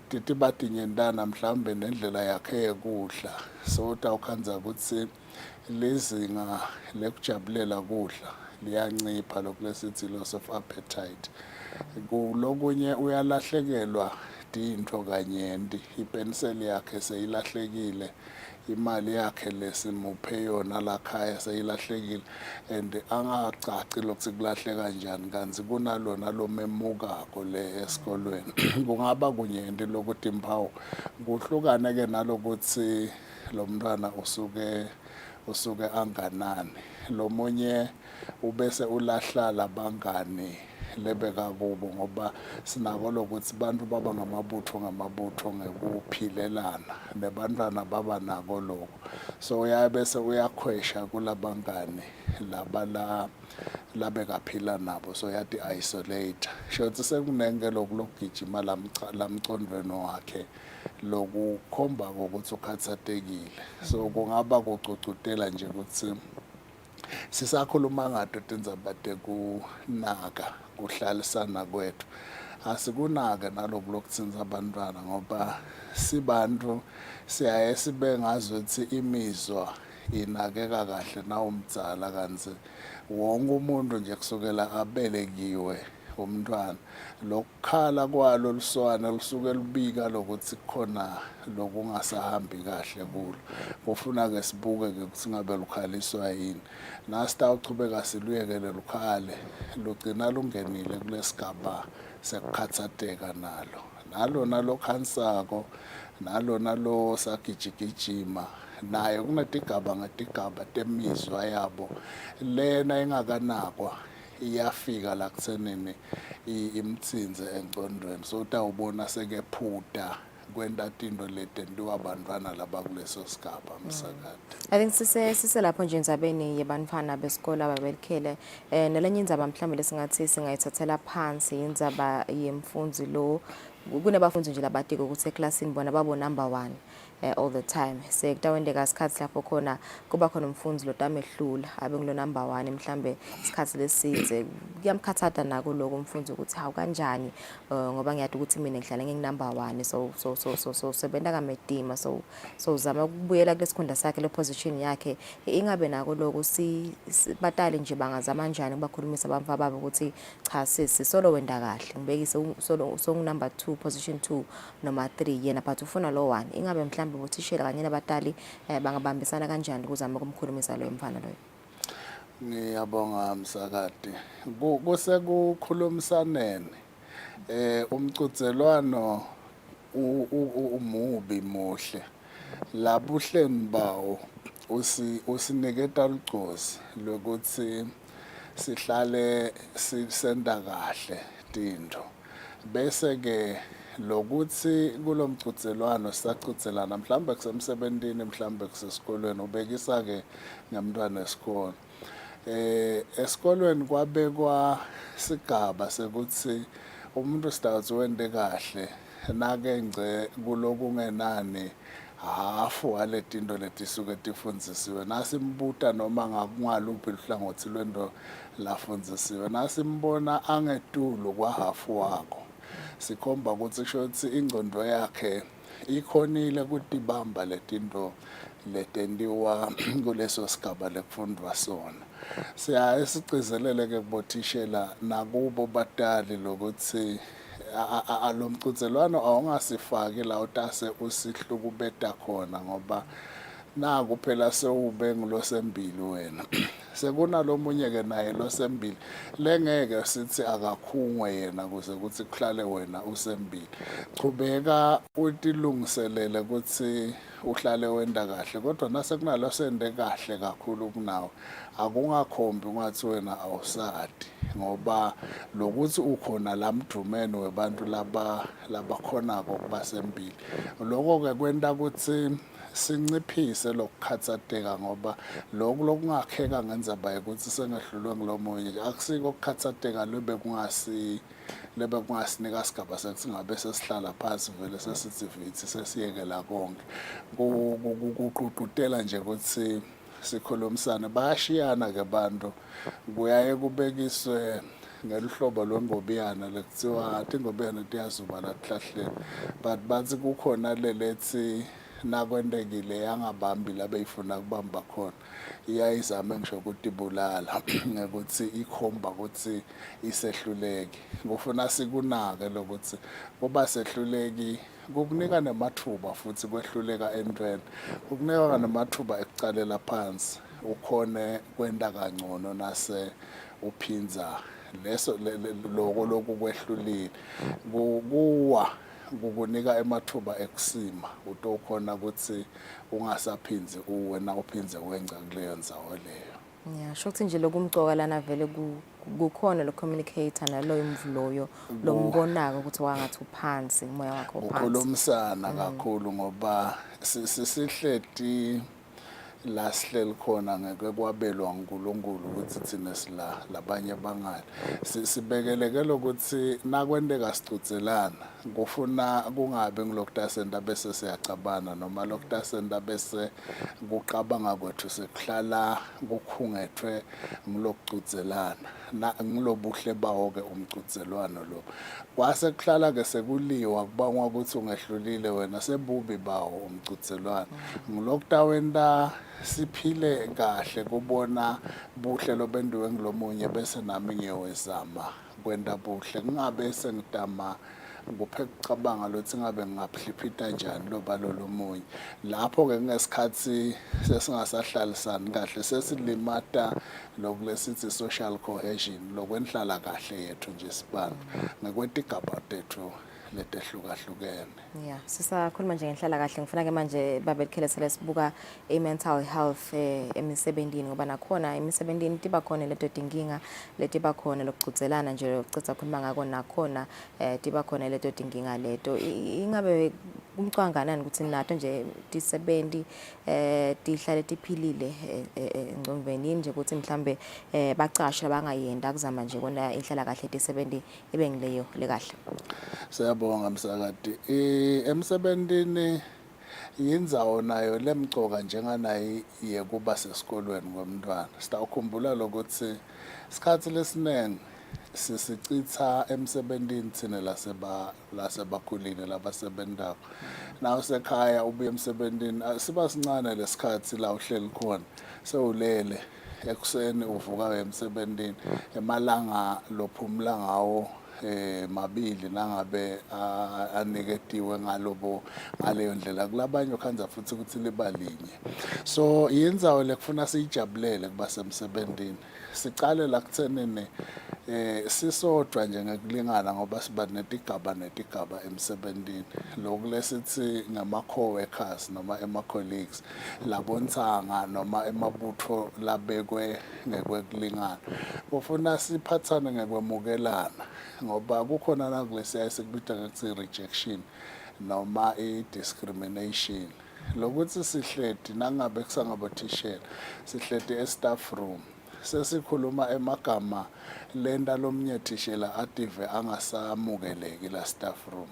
tithi batinyentana mhlawumbe nendlela yakhe yekudla so utawukhanza ukuthi lezinga lekujabulela kudla liyancipha lokhu lesithi loss of appetite. Kulokunye uyalahlekelwa tintfo kanyenti ipenseli yakhe seyilahlekile imali yakhe lesimuphe yona lakhaya seyilahlekile and angacaci lokuthi kulahle kanjani kanti kunalona lomemukako le esikolweni kungaba kunyenti lokuthi impawu kuhlukane-ke nalokuthi lo mntwana usuke anganani lo munye ubese ulahla labangani lebekakubo ngoba sinako lokuthi bantu baba ngamabutho ngekuphilelana nebantwana baba nako lokho so bese uyakhwesha kulabangani labekaphila nabo so yati isolate shothi sekunenge lokugijima lamcondweni wakhe lokukhomba ukuthi ukhathatekile so kungaba kucucutela nje ukuthi sisakhuluma ngato tindzaba tekunaka kuhlalisana kwethu asikunake naloku lokutsinza abantwana ngoba sibantu siyaye sibe ngazuthi imizwa inakeka kahle nawumdzala kanti wonke umuntu nje kusukela abelekiwe umntwana lokukhala kwalo luswane lusuke lubika lokuthi khona lokungasahambi kahle kulo kufuna-ke sibuke-ke ukuthi ngabe lukhaliswa yini nasitawuchubeka siluyekele lukhale lugcina lungenile kulesigaba sekukhathateka nalo lokhansako nalona lo sagijigijima naye kunetigaba ngetigaba temizwa yabo lena ingakanakwa iyafika la kutsenini imtsinze engcondweni so utawubona sekephuta kwenta tinto letentiwa abantwana labakuleso sigaba msakade. I think sise lapho nje indzabeni yebantfwana besikole ababelikhele nelenye indzaba mhlawumbe lesingathi singayithathela phansi indzaba yemfundzi lo kunebafundzi nje labatiko ukuthi eklasini bona babo number 1 all the time sekutawendeka isikhathi lapho khona kuba khona umfundzi lotamehlula abe ngilo number 1 mhlambe isikhathi lesidze kuyamkhathatha nako lokho umfundzi ukuthi hawu kanjani ngoba ngiyade ukuthi mina ngihlala nginumber 1 so sebenza kamedima so uzama ukubuyela kulesikhundla sakhe le position yakhe ingabe nako lokho batali nje bangazama kanjani bakhulumisa abamfa babo ukuthi cha sisi solo wenda kahle ngibekise so number 2 position 2 noma 3 yena but ufuna lo 1 ingabe mhlambe bothishela kanye nabatali bangabambisana kanjani ukuzama ukumkhulumisa lo mfana loyo. Ngiyabonga msakade kusekukhulumisaneni umcudzelwano umubi muhle labuhleni bawo usiniketa lucosi lokuthi sihlale sisenda kahle tinto bese ke lokuthi kulomcudzelwano sisacudzelana mhlambe kusemsebentini mhlambe kusesikolweni ubekisa ke ngemntwana esikole Esikolweni kwabekwa sigaba sekuthi umuntu starts wende kahle nake ngce kulokungenani hafu waletinto letisuke tifundzisiwe nasimbuta noma ngakungaluphi luhlangothi lwento lafundzisiwe nasimbona angetulu kwahafu wakho sikhomba ukuthi kusho ukuthi ingcondo yakhe ikhonile kutibamba letinto letentiwa kuleso sigaba lekufundwa sona. Siyaye sigcizelele ke kubothishela nakubo batali lokuthi lo mqhudelwano awungasifaki la utase usihlukubeta khona ngoba naku phela sewube ngilosembili wena sekunalomunye ke naye losembili lengeke sithi akakhungwe yena kuze kuthi kuhlale wena usembili chubeka utilungiselele ukuthi uhlale wenda kahle kodwa nase kunalo sende kahle kakhulu kunawe akungakhombi ungathi wena awusadi ngoba lokuthi ukhona lamdrumeni webantu labakhonako kuba sembili lokho ke kwenta ukuthi sinciphise lokukhathateka ngoba lokhu lokungakheka ngenzaba ukuthi sengehlulwe ngilomunye akusiko ukukhathateka lebe kungasinika sigaba sesingabe sesihlala phansi vele sesithi vithi sesiyekela konke kuqhuqhutela nje ukuthi sikhulumisane bayashiyana ke bantu kuyaye kubekiswe ngeluhlobo lwengobiyana lekuthiwa ingobiyana tiyazuba lahlahleni but bathi kukhona lelethi nakwendekile yangabambi labeyifuna kubamba khona iyayizama ngisho ukuthi ibulala ngekuthi ikhomba ukuthi isehluleki ngufuna sikunake lokuthi kuba sehluleki kukunika nemathuba futhi kwehluleka entweni kukunika nemathuba ekucalela phansi ukhone kwenda kangcono nase uphinza leso lokho kwehlulile kuwa kukunika emathuba ekusima utokhona ukuthi ungasaphinzi wena uphinze wenca kuleyo ndzawo leyo. Yeah, shokuthi nje lokumcoka lana vele kukhona lo communicator naloyo mvuloyo lombonaka ukuthi wangathi uphansi umoya wakho uphansi. Ukhulumisana kakhulu ngoba sihleti la sihleli khona ngeke kwabelwa uNkulunkulu ukuthi thina sila labanye bangale sibekeleke ukuthi nakwendeka sicuzelana kufuna kungabe ngilokudasenda bese siyacabana noma lokudasenda bese kuqabanga kwethu sekuhlala kukhungethwe ngilokucuzelana ngilobuhle bawo ke umcuzelwano lo kwase kuhlala ke sekuliwa kubangwa ukuthi ungehlulile wena sebubi bawo umcuzelwano ngilokutawenda siphile kahle kubona buhle lobendiwe ngilomunye bese nami ngiyowezama kwenda buhle ngingabe sengidama kuphe kucabanga lokuthi ngabe ngingaphiphita njani loba lomunye lapho ke ngesikhathi sesingasahlalisani kahle sesilimata lokulesithi social cohesion lokwenhlala kahle yethu nje sibantu ngekwetigaba tethu letehlukahlukene. Yeah, sisakhuluma nje ngenhlala kahle ngifuna ke manje babekhelesele sibuka i-mental health emisebenzini ngoba nakhona emisebenzini tiba khona leto dinkinga letiba khona lokucudzelana nje lokucitha khuluma ngako nakhona tiba khona leto dinkinga leto ingabe kumcwanganani ukuthi nato nje tisebenzi tihlale tiphilile engcondweni nje ukuthi mhlambe bacasha bangayenda kuzama nje kona inhlala kahle tisebenzi ibe ngileyo lekahle. Siyabonga msakati emsebenzini yindzawo nayo lemcoka njenganayi yekuba sesikolweni ngomntwana sitawukhumbula lokuthi isikhathi lesinenge sisicitha emsebenzini thina lasebakhulile labasebenzako nawo sekhaya ubuye emsebenzini siba sincane lesikhathi la uhleli khona sewulele ekuseni uvuka emsebenzini emalanga lophumula ngawo mabili nangabe aniketiwe ngaleyo ndlela kulabanye ukhanza futhi ukuthi libalinye so yindzawo lekufuna siyijabulele kuba semsebenzini sicale la kuthenini sisodwa nje ngekulingana ngoba siba netigaba emsebenzini lokulesithi ngama-co-workers noma ema-colleagues labontsanga noma emabutho labekwe ngekwekulingana kufuna siphathane ngekwemukelana ngoba kukhona nakulesiya sikubita ngathi rejection noma i-discrimination lokuthi sihleti nangabe kusangabothishela sihleti e-staff room sesikhuluma emagama lenda lomnye thishela ative angasamukeleki la staff room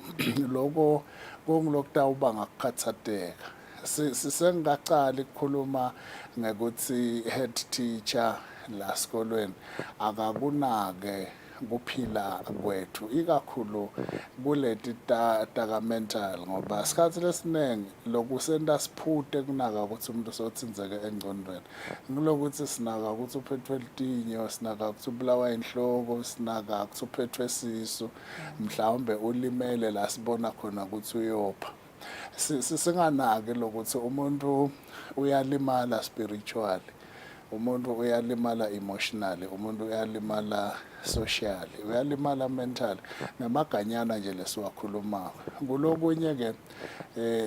lokho kungilokutawuba ngakukhathateka sisengacala ukukhuluma ngekuthi head teacher la sikolweni akakunake kuphila kwethu ikakhulu kuleti taka mental ngoba isikhathi lesiningi lokusenta siphute kunaka ukuthi umuntu sothinzeke engcondweni ngilokuthi sinaka ukuthi uphethwe litinyo sinaka ukuthi ubulawa inhloko sinaka ukuthi uphethwe sisu mhlawumbe ulimele la sibona khona ukuthi uyopha singanaki lokuthi umuntu uyalimala spiritually umuntu uyalimala emotionally umuntu uyalimala socially uyalimala mentally namaganyana nje lesiwakhuluma kulokunye ke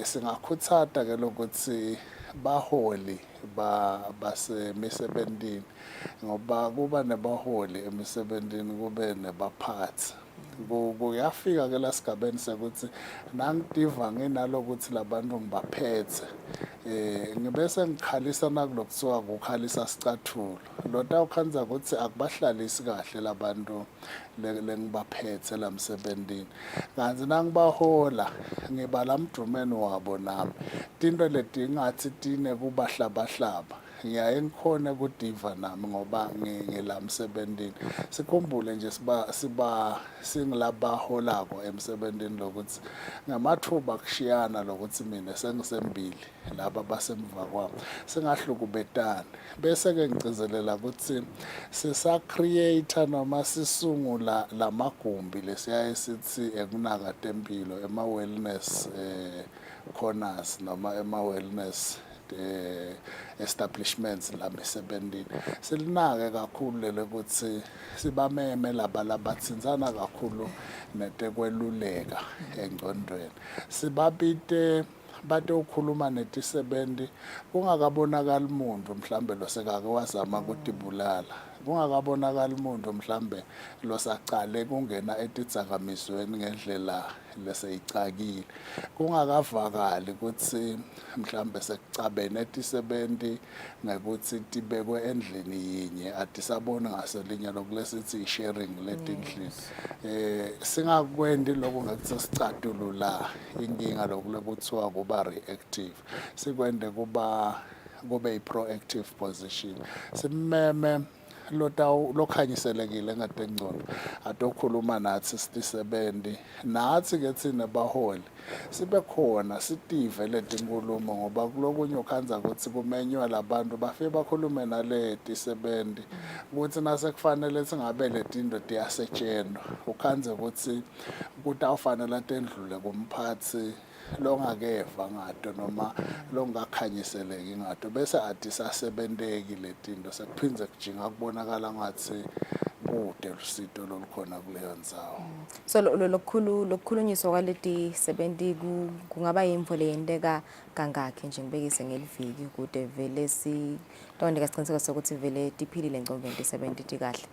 singakhuthata ke lokuthi baholi basemisebentini ngoba kuba nebaholi emisebentini kube nebaphathi kuyafika ke la sigabeni sekuthi nangidiva nginalokuthi labantu ngibaphethe ngibese ngikhalisa nakulokuthiwa kukhalisa sicathulo lota ukhanza ukuthi akubahlalisi kahle labantu lengibaphethe la msebentini kanzi nangibahola ngibala mdrumeni wabo nami tinto leti ngathi tine kubahlabahlaba ngiyaye ngikhone kudiva nami ngoba ngila msebentini sikhumbule nje singilabaholako emsebentini lokuthi ngamathuba kushiyana lokuthi mina sengisembili laba basemva kwami singahlukubetani bese ke ngicizelela ukuthi sisa-create noma sisungula lamagumbi lesiyaye sithi ekunaka tempilo ema-wellness corners noma ema-wellness establishments la misebentini silinake kakhulu lele ukuthi sibameme laba labathinzana kakhulu netekweluleka engcondweni sibabite bate ukhuluma netisebenti kungakabonakala umuntu mhlambe losekake wazama ukutibulala kungakabonakala umuntu mhlambe losacale kungena etidzakamisweni ngendlela leseyicakile kungakavakali ukuthi mhlambe sekucabene etisebenti ngekuthi tibekwe endlini yinye atisabona ngaselinye lokulesithi i-sharing letindlini singakwendi lokho ngekuthi sicatulula inkinga lokulekuthiwa kuba reactive sikwende kube i-proactive position simeme lokhanyiselekile ngatengcono atokhuluma nathi sitisebenzi nathi ke thina baholi sibe khona sitive letinkulumo ngoba kulokunye ukhanza ukuthi kumenywa labantu bafike bakhulume naleti sebenzi ukuthi nase kufanele singabe letinto tiyasetshenzwa ukhanze ukuthi awufanele tendlule kumphathi longakeva ngato noma longakhanyiseleki ngato bese atisasebenteki letinto sekuphindze kujinga kubonakala ngathi kude lusito lolukhona kuleyo ndzawo so lokukhulunyiswa kwaleti sebenzi kungaba yimvo leyenteka kangakhi nje ngibekise ngeliviki kude vele tonde kasiqiniseka sokuthi vele tiphilile ngcono sebenzi tikahle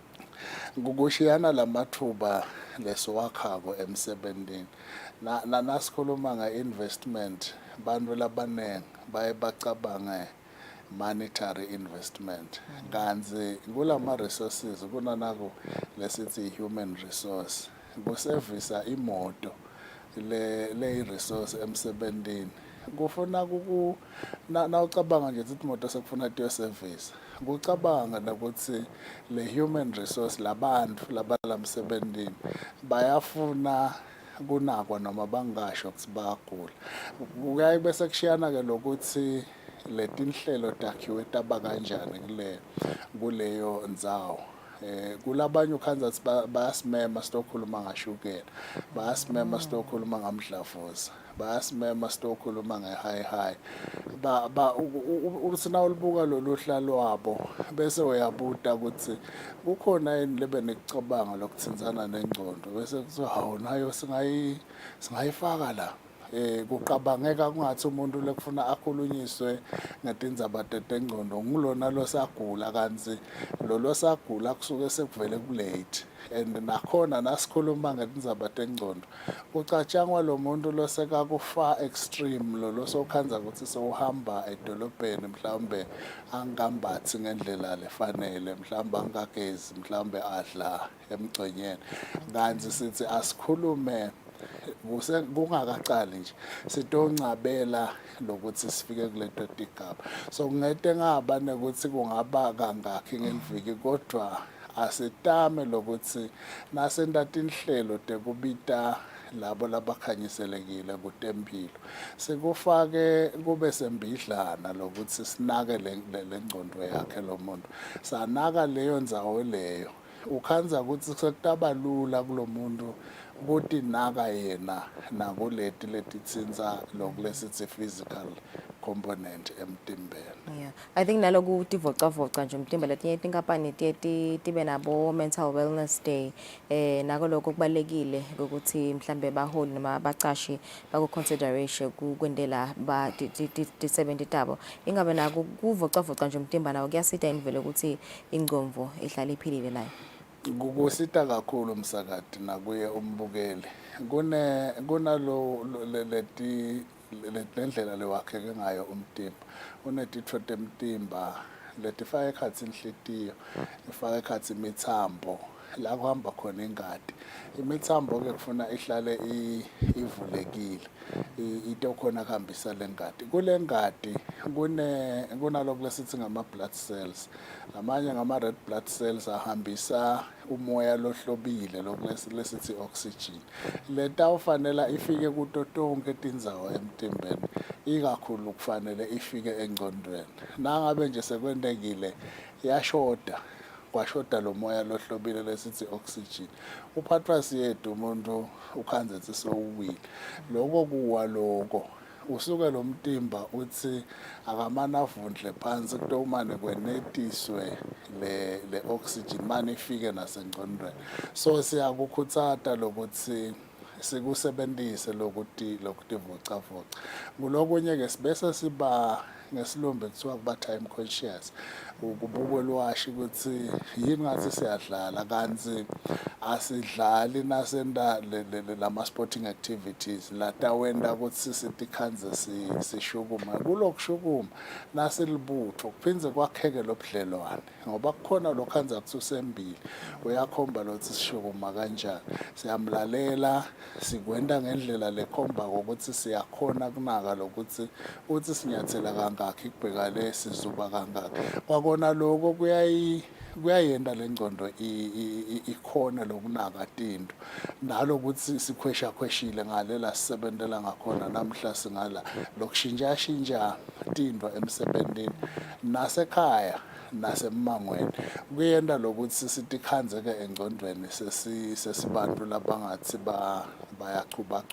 kukushiyana lamathuba lesiwakhako emsebentini nasikhuluma nge-investment bantu labanengi baye bacabange monetary investment kanzi kulama-resources kunanako lesithi human resource kusevisa imoto le-resource emsebentini kufuna nawucabanga nje ukuthi imoto sekufuna tiyosevisa kucabanga nokuthi le-human resource labantu labalamsebentini bayafuna kunakwa noma bangasho ukuthi bayagula kuyaye bese kushiyana-ke lokuthi letinhlelo takhiwe taba kanjani kuleyo ndzawo kulabanye ukhanza ukuthi bayasimema sitokhuluma ngashukela bayasimema sitokhuluma ngamdlavuza bayasimema sitokhuluma nge-high uthi nawulibuka lolu hla lwabo bese uyabuta ukuthi kukhona yini lebe nekucabanga lokuthinzana nengcondo bese kuthiwa hawu nayo singayifaka la kuqabangeka kungathi umuntu lekufuna akhulunyiswe ngetindzaba tetengcondo ngulona losagula kanti lo losagula kusuke sekuvele kulate and nakhona nasikhuluma ngetindzaba tengcondo kucatshangwa lo muntu losekakufa extreme lo losokhanza ukuthi sowuhamba edolobheni mhlawumbe angambathi ngendlela lefanele mhlawumbe angagezi mhlawumbe adla emgconyeni kanti sithi asikhulume kungakaqali nje sitoncabela lokuthi sifike kuleto tigaba so ngete ngaba nekuthi kungaba kangakhi ngeliviki kodwa asitame lokuthi nasenta tinhlelo tekubita labo labakhanyiselekile kutemphilo sikufake kube sembidlana lokuthi sinake lengcondo yakhe lo muntu sanaka leyo ndzawo leyo ukhanza ukuthi sekutaba lula kulo muntu ukuthi naka yena nakuleti letitsinza lokulesithi physical component emtimbeni. Yeah. I think naloku tivocavoca nje umtimba letinye tinkampani tibe nabo mental wellness day nako lokho kubalekile ukuthi mhlambe baholi noma abacashi baku consideration kwendela ba disebenzi tabo ingabe nako kuvocavoca nje umtimba nawo kuyasita indvelo ukuthi ingcomvo ihlale iphilile nayo. Kukusita kakhulu umsakati nakuye umbukeli kunalo lendlela lewakheke ngayo umtimba unetitfo temtimba letifaka ekhatsi inhlitiyo ifaka ekhatsi imithambo la kuhamba khona ingadi imithambo ke kufuna ihlale ivulekile itokhona kuhambisa lengadi kule ngadi kunaloko lesithi ngama blood cells amanye ngama red blood cells ahambisa umoya lohlobile lokulesithi oxygen leta ufanele ifike kuto tonke tindzawo emtimbeni ikakhulu kufanele ifike engcondweni nangabe nje sekwendekile yashoda kwashoda lo moya lohlobile lesithi oxygen uphathwa siyedwa umuntu ukhanzethe sowuwile lokho kuwa lokho usuke lo mtimba uthi akamanavundle phansi kutomane kwenetiswe le oxygen manje ifike nasengcondweni so siyakukhutsata lokuthi sikusebenzise lokutivocavoca kulokunye ke sibese siba ngesilumbi kuthiwa kuba time conscious ukubukwa lwashi ukuthi yini ngathi siyadlala kanti asidlali nasenda lama sporting activities latawenda ukuthi sitikhanze sishukuma kulokushukuma nasilibutho kuphindze kwakheke lobudlelwane ngoba kukhona lokhanza kuthi usembili uyakhomba lokuthi sishukuma kanjani siyamlalela sikwenda ngendlela lekhomba ukuthi siyakhona kunaka lokuthi uthi sinyathela kangakhi kubhekale sizuba kangakhi kwakona lokho kuyayenda lengcondo ikhona lokunaka tinto nalokuthi sikhweshile ngalela sisebentela ngakhona namhla singala lokushintsha tinto emsebentini nasekhaya nasemangweni kuyenda lokuthi sitikhanzeke engcondweni sesibantu labangathi bayachuba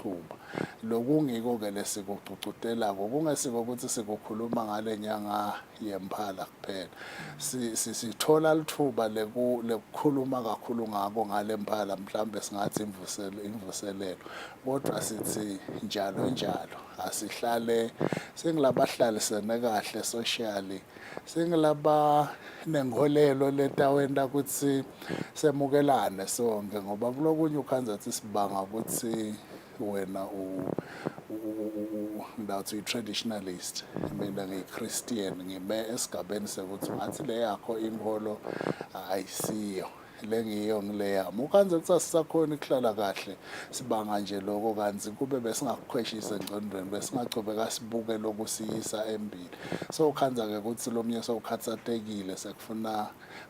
lokungiko ke lesikucucutela kungesiko ukuthi sikukhuluma ngale nyanga yemphala kuphela sithola lithuba lekukhuluma kakhulu ngako ngale mphala mhlambe singathi imvuselelo kodwa sithi njalo asihlale singilabahlalisene kahle socially singilaba nengolelo letawenda ukuthi semukelane sonke ngoba kulokunye ukhanza ukuthi sibanga ukuthi wena ngawuthi traditionalist mina ngiyi-Christian ngime esigabeni sekuthi ngathi le yakho inkolo ayisiyo lengiyo ngileyami ukhanze ukuthi asisakhona ukuhlala kahle sibanga nje lokho kanzi kube besingakukhweshisa engcondweni besingachubeka sibuke lokusiyisa embili so ukhanza ke ukuthi lomnye sowukhathatekile sekufuna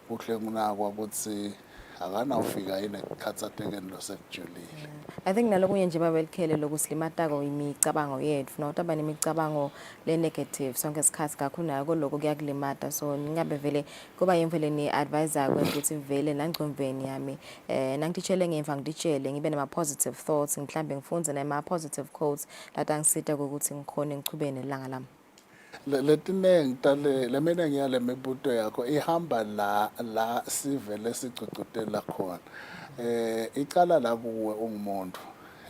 kuhle kunakwa ukuthi akanawufika yini ekukhathatekeni losekujulile. I think nalokunye nje babelikhele lokusilimatako imicabango yethu no tabane imicabango le negative sonke isikhathi kakhulu nako lokho kuyakulimata so ningabe vele kuba yimvele ni advisor ukuthi vele nangcomveni yami nangitshele ngemva ngitshele ngibe nama positive thoughts mhlambe ngifunze nama positive quotes lata ngisita ukuthi ngikhone ngichubene ilanga lami. Letinengi lemene ngiyale mibuto yakho ihamba la sivele sicucutela khona icala la kuwe ungumuntu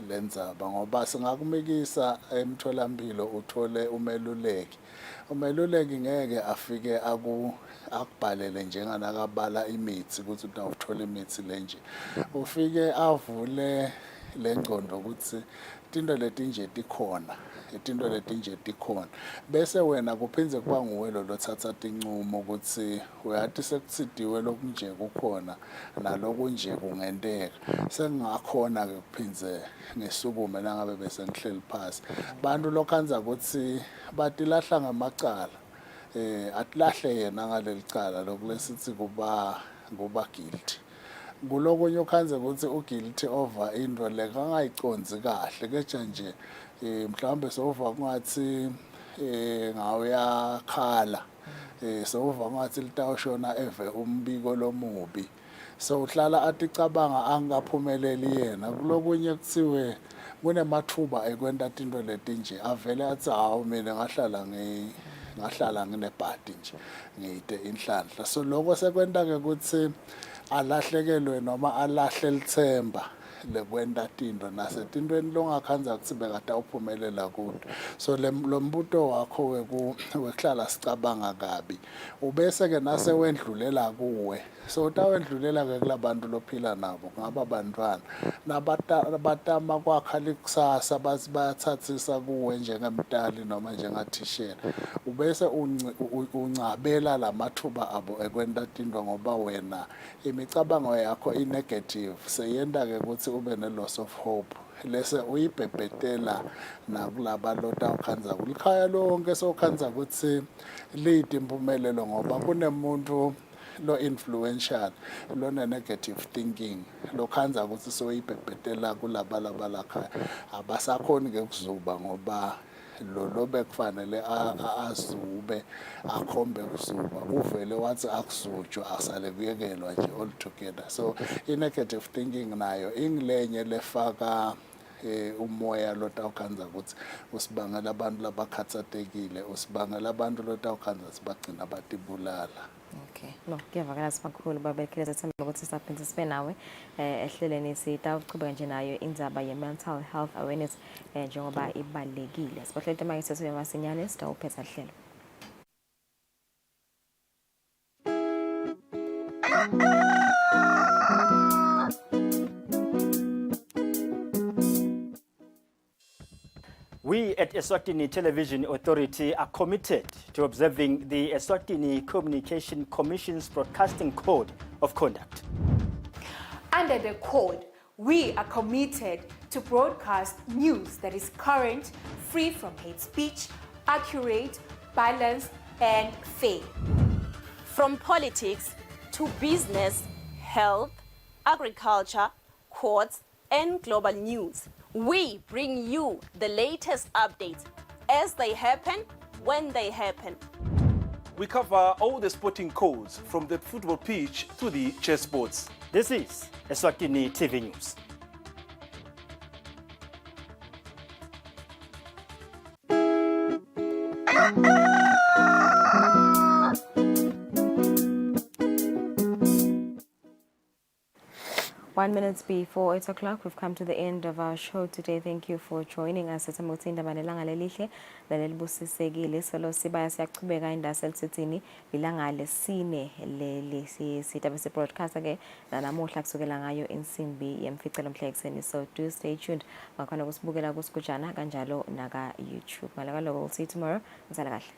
lendzaba ngoba singakumikisa emtholampilo uthole umeluleki ngeke afike akubhalele njenganakabala imithi ukuthi utawuthola imithi lenje ufike avule lengqondo ukuthi into letinje tikhona bese wena kuphindze kuba nguwe lothatha tincumo ukuthi uyathi sekutsidiwe lokunje kukhona nalokunje kungenteka sengingakhona ke kuphindze ngisukume nangabe bese ngihleli phansi bantu lokhanza ukuthi batilahla ngamacala atilahle yena ngalelicala lokulesithi kuba guilty kulokunye ukhanze ukuthi uguilty over into lekangayicondzi kahle keja nje mhlawumbe sowuva kungathi ngawe yakhala sowuva kungathi litawushona eve umbiko lomubi so uhlala aticabanga angaphumeleli yena kulokunye kuthiwe kunemathuba ekwenta into letinje avele athi hawu mina ngahlala nginebhadi nje ngiyide inhlanhla so lokho sekwenta ke ukuthi alahlekelwe noma alahle lithemba lekwenta tinto nasetintweni longakhanza kuthi bekade uphumelela kudo so lo mbuto wakho wekuhlala sicabanga kabi ubese ke nase wendlulela kuwe so utawendlulela ke kulabantu lophila nabo ngaba bantwana nabatama kwakha likusasa bayathathisa kuwe njengemtali noma njengathishela ubese uncabela lamathuba abo ekwenta tinto ngoba wena imicabango yakho inegative seyenda ke ukuthi ube ne-loss of hope lese uyibhebhetela nakulaba lotawukhanza kulikhaya lonke sowukhanza ukuthi liyide impumelelo ngoba kunemuntu lo influential lo negative thinking lokhanza ukuthi soyibhebhetela kulaba lakhaya abasakhoni ke kuzuba ngoba lo bekufanele azube akhombe kuzuba uvele wathi akuzujwa asale kuyekelwa nje all together so i-negative thinking nayo ingilenye lefaka umoya lotawukhanza ukuthi usibangela abantu labakhathatekile usibangela abantu lotawukhanza sibagcina batibulala. Okay. No, kuyavakala sibakhulu babekheleza ethemba ukuthi sisaphinde sibe nawe ehleleni sitawuchubeka nje nayo indzaba ye-mental health awareness njengoba ibalulekile. Sibahlele manje sesibe masinyane sitawuphetha hlelo. We at Eswatini Television Authority are committed to observing the Eswatini Communication Commission's Broadcasting Code of Conduct. Under the code, we are committed to broadcast news that is current, free from hate speech, accurate, balanced, and fair. From politics to business, health, agriculture, courts, and global news, we bring you the latest updates as they happen, when they happen. We cover all the sporting codes from the football pitch to the chessboards. This is Eswatini TV News. One minute before 8 o'clock, we've come to the end of our show today. Thank you for joining us. It's Mutsinda Manelanga Lelihle, Lalelbusisekile, Solo Sibaya Siakubeka Indasel Sitini, Ilanga Lesine, Leli Sitabese broadcast again, Nanamuhla kusukela ngayo insimbi yemficelelo mhlexeni. So do stay tuned. Makhona kusibukela kusikujana kanjalo naga YouTube. Malaka we'll see you tomorrow. Ngisala kahle.